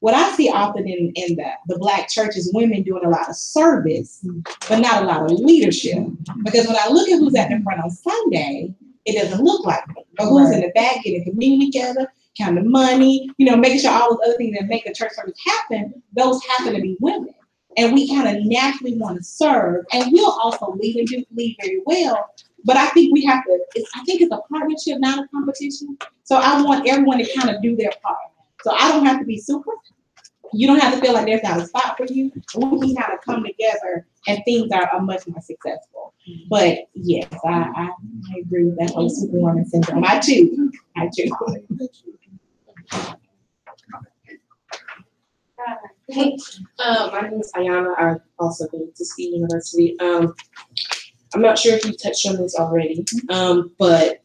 What I see often in the Black church is women doing a lot of service, but not a lot of leadership. Because when I look at who's at the front on Sunday, it doesn't look like me. Or who's in the back getting communion together, counting money, making sure all those other things that make a church service happen, those happen to be women. And we kind of naturally want to serve, and we'll also lead and do lead very well. But I think we have to, I think it's a partnership, not a competition. So I want everyone to kind of do their part. So I don't have to be super. You don't have to feel like there's not a spot for you. We can kind of come together and things are much more successful. But yes, I agree with that whole superwoman syndrome. I too. My name is Ayana. I also go to Tuskegee University. I'm not sure if you touched on this already, but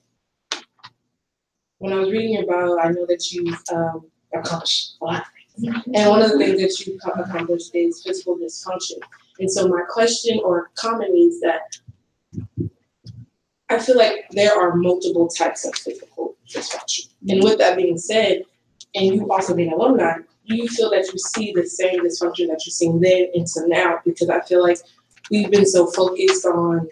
when I was reading your bio, I know that you've accomplished a lot. And one of the things that you've accomplished is physical dysfunction. And so my question or comment is that I feel like there are multiple types of physical dysfunction. And with that being said, and you also being alumni, do you feel that you see the same dysfunction that you've seen then into now? Because I feel like we've been so focused on,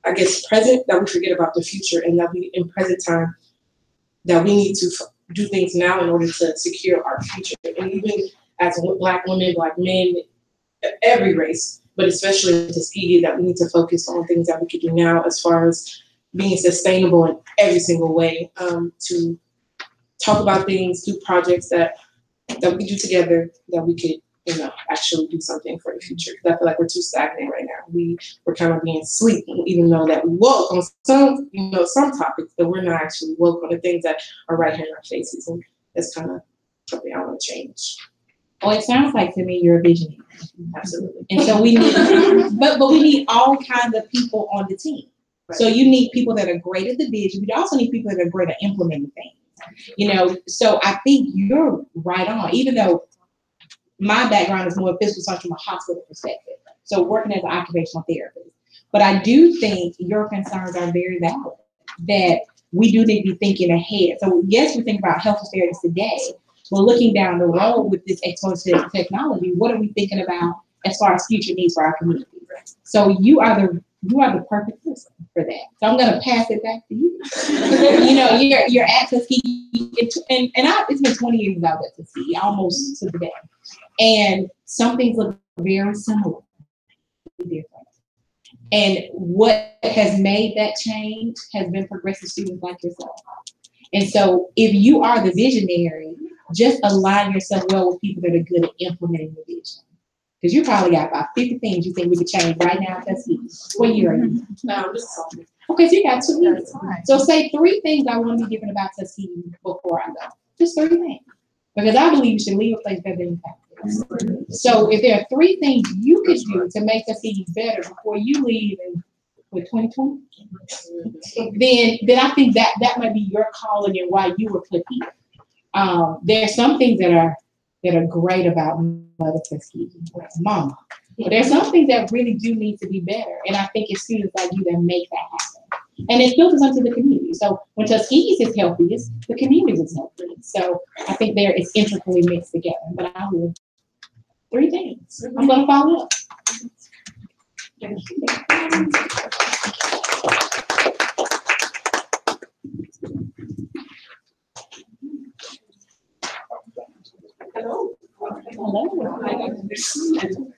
I guess, present that we forget about the future, and that we, in present time, that we need to do things now in order to secure our future. And even as Black women, Black men, every race, but especially Tuskegee, that we need to focus on things that we can do now as far as being sustainable in every single way, to talk about things, do projects that we do together, that we could, actually do something for the future. Because I feel like we're too stagnant right now. We're kind of being asleep, even though that we woke on some topics, but we're not actually woke on the things that are right here in our faces. And that's kind of something I want to change. Well, it sounds like to me you're a visionary. Absolutely. And so we need, but we need all kinds of people on the team. Right. So you need people that are great at the vision, but you also need people that are great at implementing things. So I think you're right on, even though my background is more physical science from a hospital perspective. So working as an occupational therapist. But I do think your concerns are very valid, that we do need to be thinking ahead. So yes, we think about health disparities today. We're looking down the road with this exponential technology. What are we thinking about as far as future needs for our community? So you are the perfect person for that. So I'm gonna pass it back to you. You're at Tuskegee, and it's been 20 years since I was at Tuskegee, almost to the day. And some things look very similar, different. And what has made that change has been progressive students like yourself. And so if you are the visionary, just align yourself well with people that are good at implementing the vision. Because you probably got about 50 things you think we could change right now at Tuskegee. What year are you? Okay, so you got 2 years. So say 3 things I want to be given about Tuskegee before I go. Just 3 things. Because I believe you should leave a place better than you found. So if there are 3 things you could do to make Tuskegee better before you leave in 2020, then I think that might be your calling and why you were put here. There are some things that are great about Mother Tuskegee, Mama. But there's some things that really do need to be better. And I think it's students like you that make that happen. And it filters onto the community. So when Tuskegee is healthiest, the community is healthy. So I think there it's intricately mixed together. But I will 3 things. I'm gonna follow up. Hello. Hello.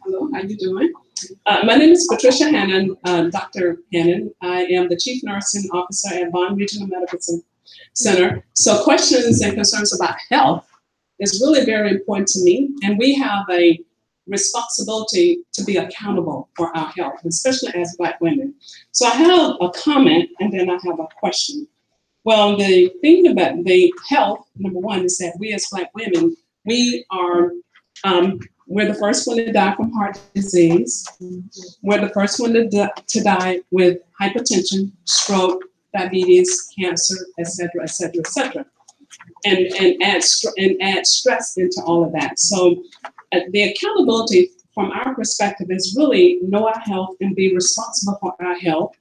Hello. How you doing? My name is Patricia Hannon, Dr. Hannon. I am the Chief Nursing Officer at Boynton Regional Medical Center. So questions and concerns about health is really very important to me. And we have a responsibility to be accountable for our health, especially as Black women. So I have a comment and then I have a question. Well, the thing about the health, number one, is that we as Black women, we are, we're the first one to die from heart disease. We're the first one to die with hypertension, stroke, diabetes, cancer, et cetera, et cetera, et cetera. And add stress into all of that. So the accountability from our perspective is really know our health and be responsible for our health.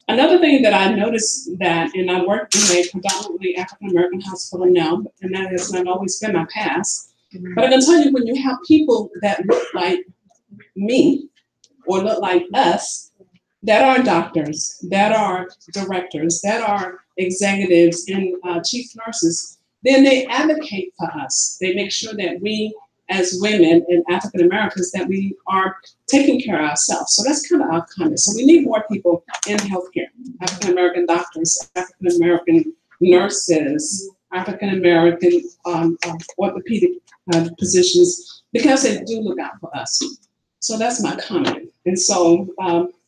Another thing that I noticed that, and I work in a predominantly African-American hospital now, and that has not always been my past, but I can tell you when you have people that look like me or look like us, that are doctors, that are directors, that are executives and chief nurses, then they advocate for us. They make sure that we, as women and African Americans, that we are taking care of ourselves. So that's kind of our comment. So we need more people in healthcare, African American doctors, African American nurses, African American orthopedic positions, because they do look out for us. So that's my comment. And so,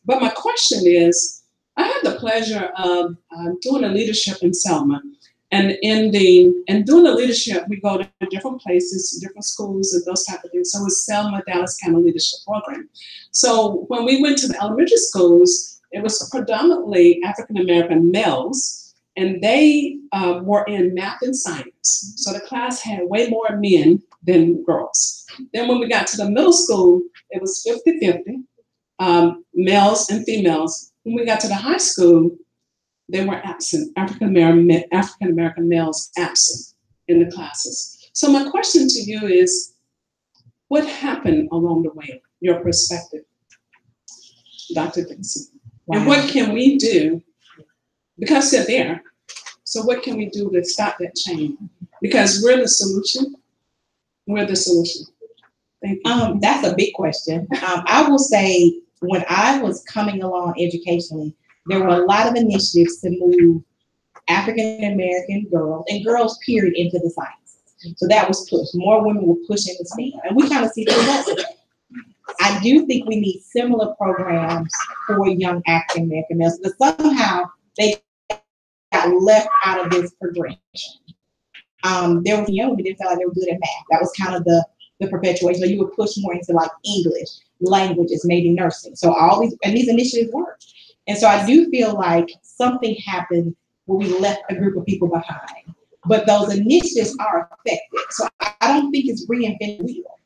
but my question is, I had the pleasure of doing a leadership in Selma. And doing the leadership, we go to different places, different schools, and those type of things. So it's Selma Dallas County Leadership Program. So when we went to the elementary schools, it was predominantly African American males, and they were in math and science. So the class had way more men than girls. Then when we got to the middle school, it was 50-50, males and females. When we got to the high school, they were absent, African American males absent in the classes. So my question to you is, what happened along the way, your perspective, Dr. Dixon? Wow. And what can we do, because they're there, so what can we do to stop that change? Because we're the solution. We're the solution. Thank you. That's a big question. I will say, when I was coming along educationally, there were a lot of initiatives to move African American girls and girls period into the science. So that was pushed. More women were pushing the STEM, and we kind of see the results of that. I do think we need similar programs for young African American males, but somehow they got left out of this progression. There were young who didn't feel like they were good at math. That was kind of the perpetuation. So you would push more into like English, languages, maybe nursing. So all these initiatives worked. And so I do feel like something happened where we left a group of people behind. But those initiatives are effective. So I don't think it's reinventing the wheel.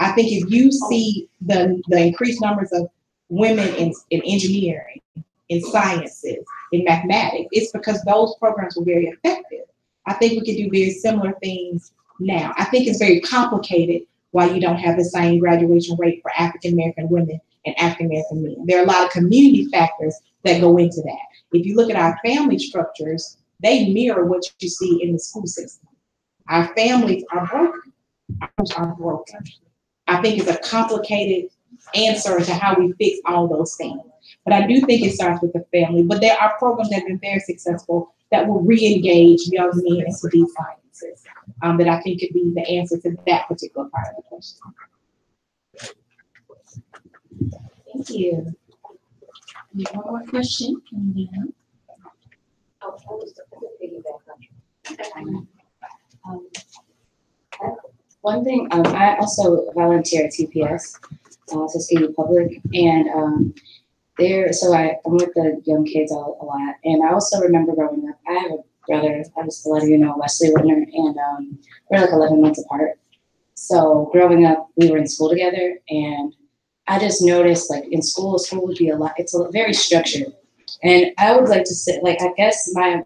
I think if you see the increased numbers of women in engineering, in sciences, in mathematics, it's because those programs were very effective. I think we can do very similar things now. I think it's very complicated why you don't have the same graduation rate for African American women and African American men. There are a lot of community factors that go into that. If you look at our family structures, they mirror what you see in the school system. Our families are broken. Ours are broken. I think it's a complicated answer to how we fix all those things. But I do think it starts with the family. But there are programs that have been very successful that will re-engage young men into these sciences that I think could be the answer to that particular part of the question. Thank you. We have one more question coming down. One thing, I also volunteer at TPS, Tuskegee Public, and I'm with the young kids a lot. And I also remember growing up, I have a brother, I just to let you know, Wesley Whitner, and we're like 11 months apart. So growing up, we were in school together, and I just noticed, like, in school would be it's very structured. And I would like to say, like, I guess my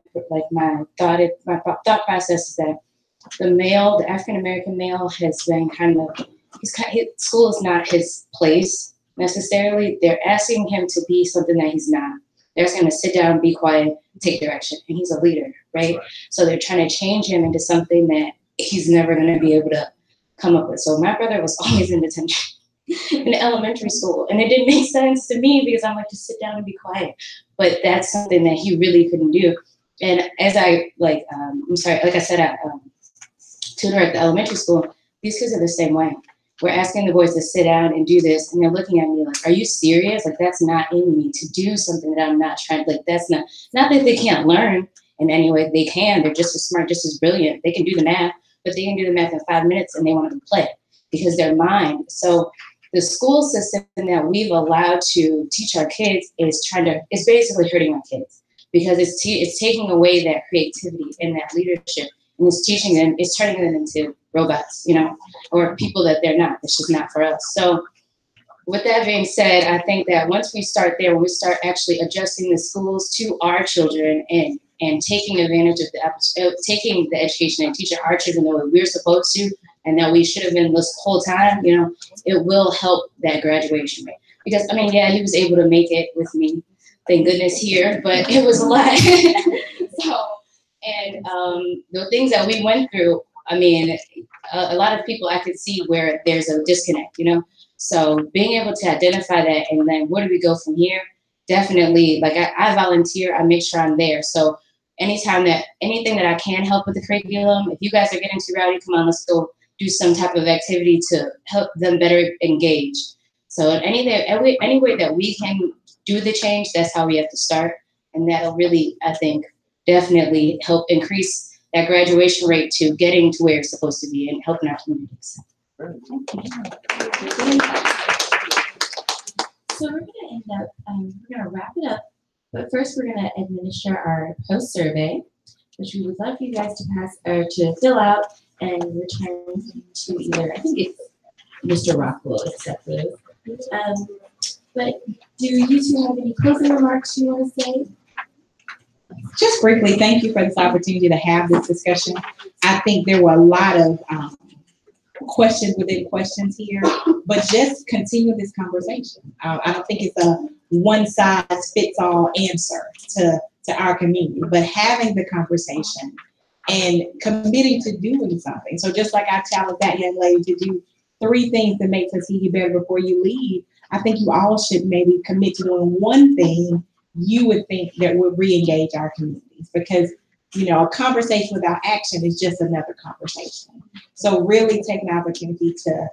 thought process is that the African American male has been school is not his place necessarily. They're asking him to be something that he's not. They're asking him to sit down, be quiet, take direction, and he's a leader, right? So they're trying to change him into something that he's never going to be able to come up with. So my brother was always in detention in elementary school, and it didn't make sense to me because I'm like, just sit down and be quiet. But that's something that he really couldn't do. And as I like I said, I tutor at the elementary school. These kids are the same way. We're asking the boys to sit down and do this, and they're looking at me like, "Are you serious? Like, that's not in me to do something that I'm not trying. Like, that's not that they can't learn in any way. They can. They're just as smart, just as brilliant. They can do the math, but they can do the math in 5 minutes, and they want to play because they're mind. So the school system that we've allowed to teach our kids is basically hurting our kids because it's taking away that creativity and that leadership, and it's turning them into robots, or people that they're not. It's just not for us. So with that being said, I think that once we start there, when we start actually adjusting the schools to our children and taking advantage of taking the education and teaching our children the way we're supposed to, and that we should have been this whole time, it will help that graduation rate. Because, he was able to make it with me, thank goodness, here, but it was a lot. So, and the things that we went through, I mean, a lot of people I could see where there's a disconnect, you know? So being able to identify that and then where do we go from here? Definitely, like I volunteer, I make sure I'm there. So anytime that, anything that I can help with the curriculum, if you guys are getting too rowdy, come on, let's go do some type of activity to help them better engage. So any way that we can do the change, that's how we have to start. And that'll really, I think, definitely help increase that graduation rate to getting to where it's supposed to be and helping our communities. So we're gonna end up, we're gonna wrap it up, but first we're gonna administer our post survey, which we would love for you guys to pass or to fill out and return to either, I think it's Mr. Rock will accept those. But do you two have any closing remarks you want to say? Just briefly, thank you for this opportunity to have this discussion. I think there were a lot of questions within questions here, but just continue this conversation. I don't think it's a one-size-fits-all answer to our community, but having the conversation and committing to doing something. So just like I challenged that young lady to do 3 things that make us see you better before you leave, I think you all should maybe commit to doing one thing you would think that would re-engage our communities, because you know, a conversation without action is just another conversation. So really take an opportunity to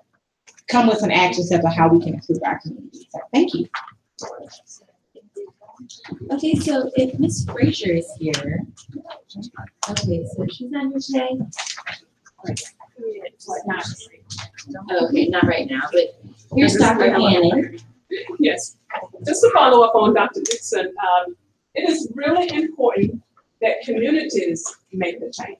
come with some action steps on how we can improve our community. So thank you. Okay, so if Ms. Frazier is here, okay, so she's not here today. Okay, not right now, but here's Dr. Hannon. Yes, just to follow up on Dr. Dixon, it is really important that communities make the change.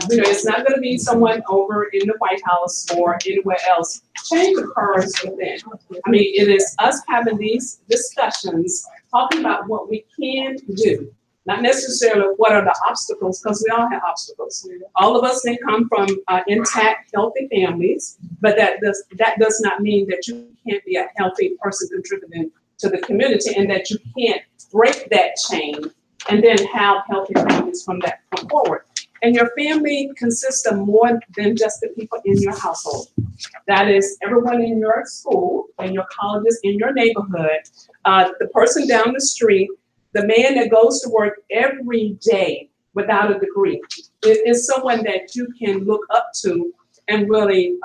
You know, it's not going to be someone over in the White House or anywhere else. Change occurs within. I mean, it is us having these discussions, talking about what we can do, not necessarily what are the obstacles, because we all have obstacles. All of us can come from intact, healthy families, but that does not mean that you can't be a healthy person contributing to the community and that you can't break that chain and then have healthy families from that point forward. And your family consists of more than just the people in your household. That is everyone in your school, in your colleges, in your neighborhood, the person down the street, the man that goes to work every day without a degree. It is someone that you can look up to and really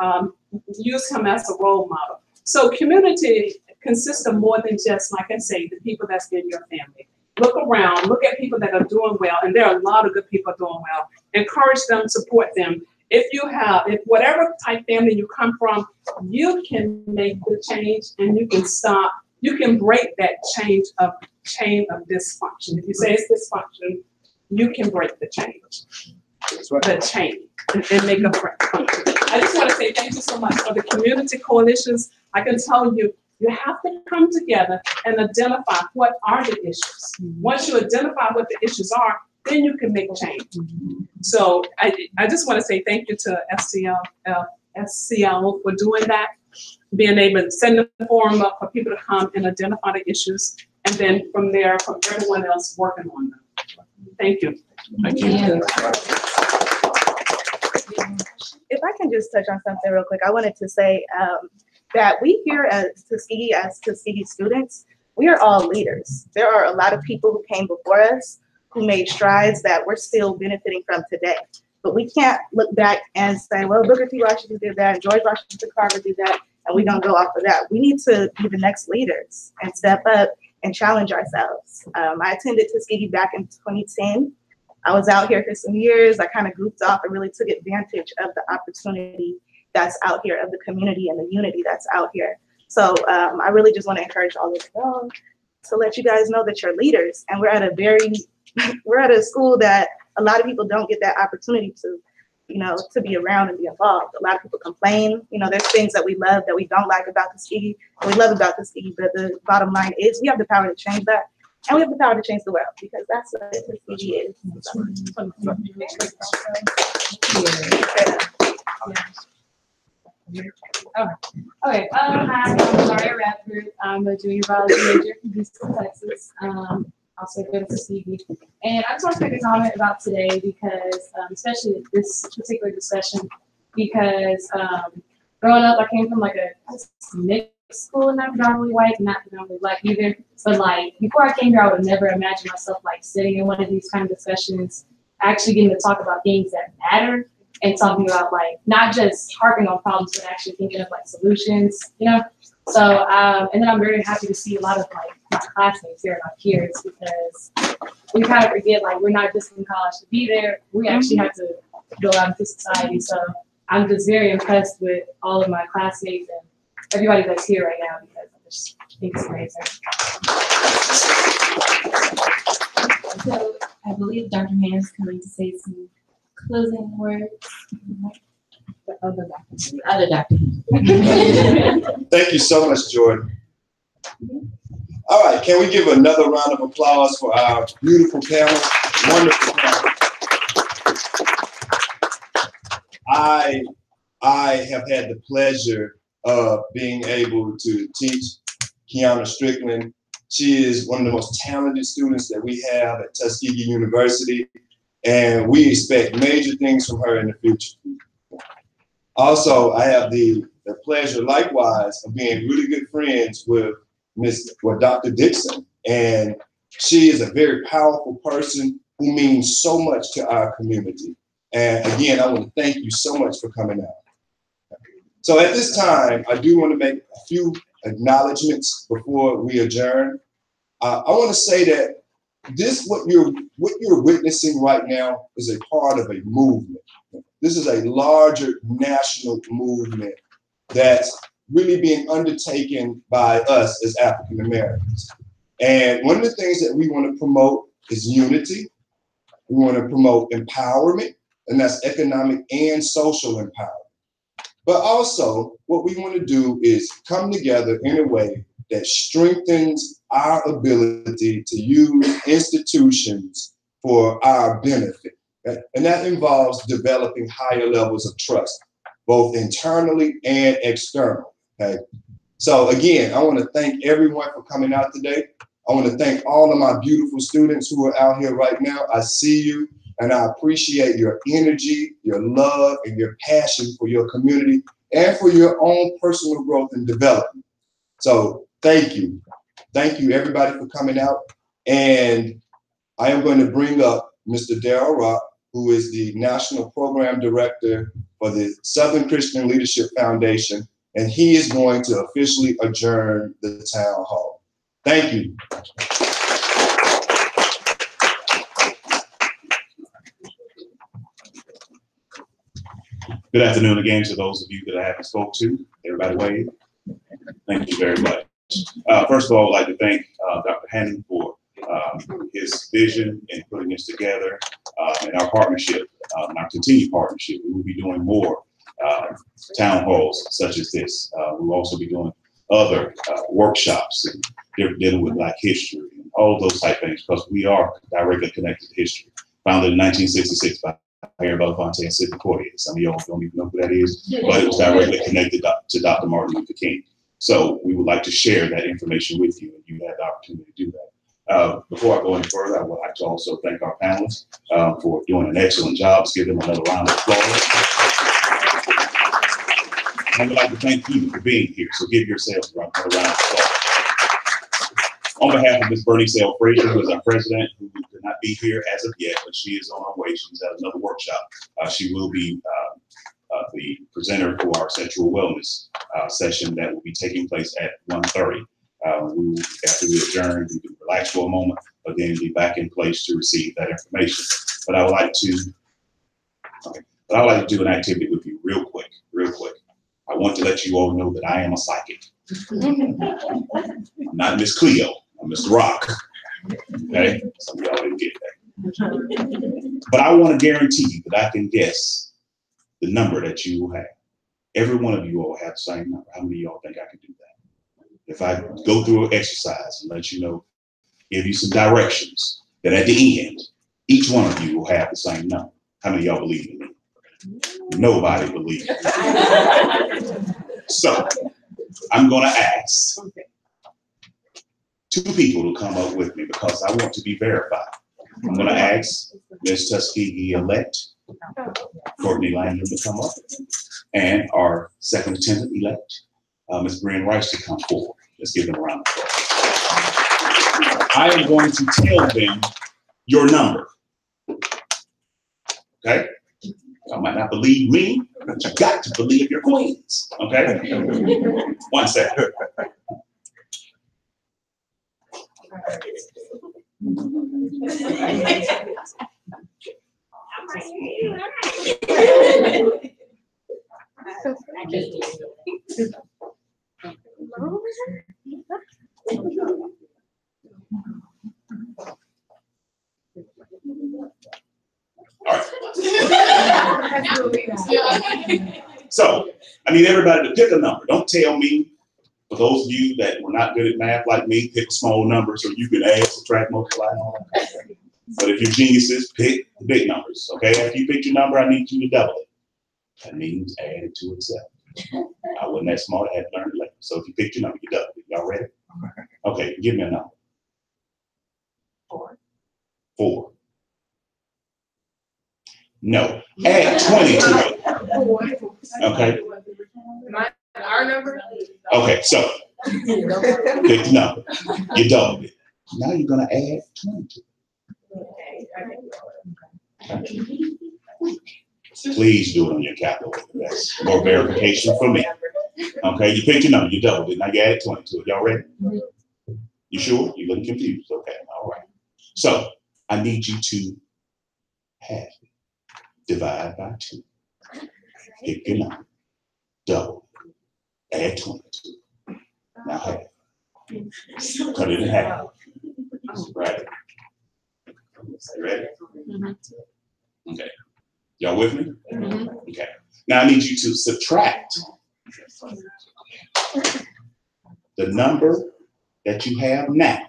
use him as a role model. So community consists of more than just, like I say, the people that's in your family. Look around, look at people that are doing well, and there are a lot of good people doing well. Encourage them, support them. If whatever type family you come from, you can make the change and you can stop, you can break that chain of dysfunction. If you say it's dysfunction, you can break the change. That's right. The chain and make a function. I just want to say thank you so much for the community coalitions. I can tell you, you have to come together and identify what are the issues. Once you identify what the issues are, then you can make change. So I just want to say thank you to SCL for doing that, being able to send the forum up for people to come and identify the issues, and then from there, from everyone else working on them. Thank you. Thank you. If I can just touch on something real quick, I wanted to say that we here as Tuskegee students, we are all leaders. There are a lot of people who came before us who made strides that we're still benefiting from today. But we can't look back and say, well, Booker T. Washington did that, and George Washington Carver did that, and we're gonna go off of that. We need to be the next leaders and step up and challenge ourselves. I attended Tuskegee back in 2010. I was out here for some years. I kind of grouped off and really took advantage of the opportunity that's out here, of the community and the unity that's out here. So I really just want to encourage all of you to let you guys know that you're leaders. And we're at a school that a lot of people don't get that opportunity to, to be around and be involved. A lot of people complain, there's things that we love that we don't like about Tuskegee, and we love about Tuskegee, but the bottom line is we have the power to change that. And we have the power to change the world, because that's what Tuskegee is. Okay. Hi, I'm Maria Radford. I'm a junior biology major from Houston, Texas. I'm also go to Tuskegee. And I just want to make a comment about today because, especially this particular discussion, because growing up, I came from like a mixed school, not predominantly white, not predominantly black either. But like before I came here, I would never imagine myself like sitting in one of these kind of discussions, actually getting to talk about things that matter and talking about like not just harping on problems, but actually thinking of like solutions, you know. So and then I'm very happy to see a lot of like my classmates here and our peers because we kind of forget like we're not just in college to be there. We actually have to go out into society. So I'm just very impressed with all of my classmates and everybody that's here right now because I just think it's amazing. So I believe Dr. Mann is coming to say some closing words. The other doctor. Thank you so much, Jordan. All right, can we give another round of applause for our beautiful panel? Wonderful panel. I have had the pleasure of being able to teach Kiana Strickland. She is one of the most talented students that we have at Tuskegee University, and we expect major things from her in the future. Also, I have the pleasure, likewise, of being really good friends with Dr. Dixon, and she is a very powerful person who means so much to our community. And again, I want to thank you so much for coming out. So at this time, I do want to make a few acknowledgments before we adjourn. I want to say that what you're witnessing right now is a part of a movement. This is a larger national movement that's really being undertaken by us as African Americans. And one of the things that we want to promote is unity. We want to promote empowerment, and that's economic and social empowerment. But also, what we want to do is come together in a way that strengthens our ability to use institutions for our benefit. And that involves developing higher levels of trust, both internally and externally. Okay? So again, I want to thank everyone for coming out today. I want to thank all of my beautiful students who are out here right now. I see you, and I appreciate your energy, your love, and your passion for your community and for your own personal growth and development. So thank you. Thank you, everybody, for coming out. And I am going to bring up Mr. Darrell Rock, who is the National Program Director for the Southern Christian Leadership Foundation, and he is going to officially adjourn the town hall. Thank you. Good afternoon again to those of you that I haven't spoke to. Everybody wave. Thank you very much. First of all, I'd like to thank Dr. Hannon for his vision in putting this together and our partnership, our continued partnership. We will be doing more town halls such as this. We'll also be doing other workshops and dealing with Black history and all of those type things because we are directly connected to history. Founded in 1966 by Mayor Belafonte and Sidney Poitier. Some of y'all don't even know who that is, but it was directly connected to Dr. Martin Luther King. So we would like to share that information with you, and you have the opportunity to do that. Before I go any further, I would like to also thank our panelists for doing an excellent job. Let's give them another round of applause. I would like to thank you for being here. So give yourselves another round of applause. On behalf of Ms. Bernie Sale Frazier, who is our president, who could not be here as of yet, but she is on her way. She's at another workshop. She will be the presenter for our sexual wellness session that will be taking place at 1:30. After we adjourn, we can relax for a moment, but then be back in place to receive that information. But I would like to do an activity with you real quick. I want to let you all know that I am a psychic. I'm not Miss Cleo, I'm Mr. Rock. Okay, some of y'all didn't get that. But I want to guarantee you that I can guess the number that you will have. Every one of you all have the same number. How many of y'all think I can do that? If I go through an exercise and let you know, give you some directions, that at the end, each one of you will have the same number. How many of y'all believe in me? Nobody believes in me. So I'm going to ask 2 people to come up with me because I want to be verified. I'm going to ask Ms. Tuskegee-elect Courtney Langham to come up, and our second attendant-elect, Ms. Brian Rice, to come forward. Let's give them a round of applause. I am going to tell them your number. Okay? Y'all might not believe me, but you got to believe your queens. Okay? 1 second. So, I need everybody to pick a number. Don't tell me. For those of you that were not good at math like me, pick a small number so you can add, subtract, multiply, and all that. But if you're geniuses, pick the big numbers, okay? After you pick your number, I need you to double it. That means add it to itself. I wasn't that smart, I had to learn it later. So if you picked your number, you double it. Y'all ready? Okay, give me a number. 4. No, add 20 to it. Okay. Our number? Okay, so pick the number. You doubled it. Now you're gonna add 20 to it. Please do it on your calculator. That's more verification for me. Okay, you picked your number, you doubled it. Now you add 20 to it. Y'all ready? You sure? You're looking confused. Okay, all right. So I need you to half it. Divide by 2. Pick your number. Double. Add 20 to it. Now half. Cut it in half. Right. Ready? Okay. Y'all with me? Okay. Now I need you to subtract the number that you have now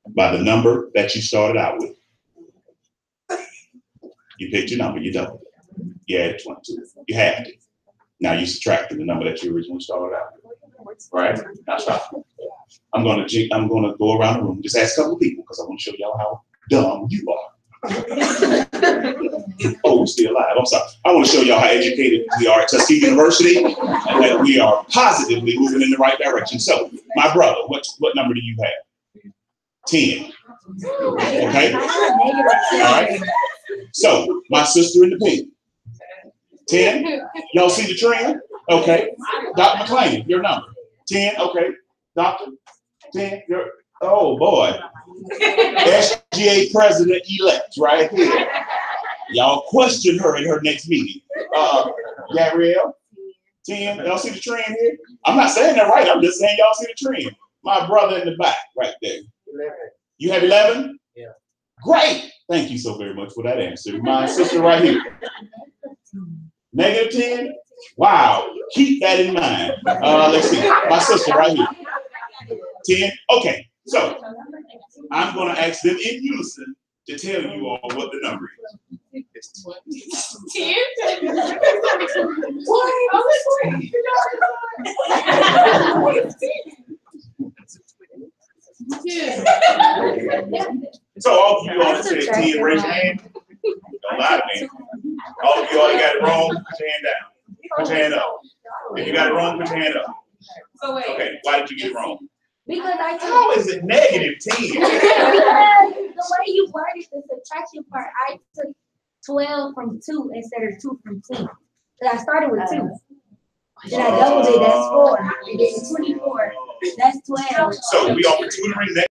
by the number that you started out with. You picked your number, you doubled it. You added 20 to it. You halved it. Now you subtracted the number that you originally started out with. Right? Now stop. I'm gonna go around the room, just ask a couple of people because I want to show y'all how dumb you are. Oh, we're still alive. I'm sorry. I want to show y'all how educated we are at Tuskegee University and that we are positively moving in the right direction. So, my brother, what number do you have? 10. Okay? All right. So, my sister in the pink. 10. Y'all see the trend? Okay. Dr. McClain, your number. 10. Okay. Doctor. 10. Oh boy. SGA president-elect right here. Y'all question her in her next meeting. Gabrielle, 10. Y'all see the trend here? I'm not saying that right. I'm just saying y'all see the trend. My brother in the back right there. 11. You have 11? Yeah. Great. Thank you so very much for that answer. My sister right here. Negative 10? Wow. Keep that in mind. Let's see. My sister right here. 10? Okay. So I'm going to ask them in unison to tell you all what the number is. It's 10? So all of you all that said 10, raise your hand. Don't lie to me. All of you all that got it wrong, put your hand down. Put your hand up. If you got it wrong, put your hand up. Okay, why did you get it wrong? Because I took How is it negative 10? because the way you worded the subtraction part, I took 12 from 2 instead of 2 from 10. Because I started with 2. Then I doubled it, that's 4. And then 24, that's 12. So we offer tutoring next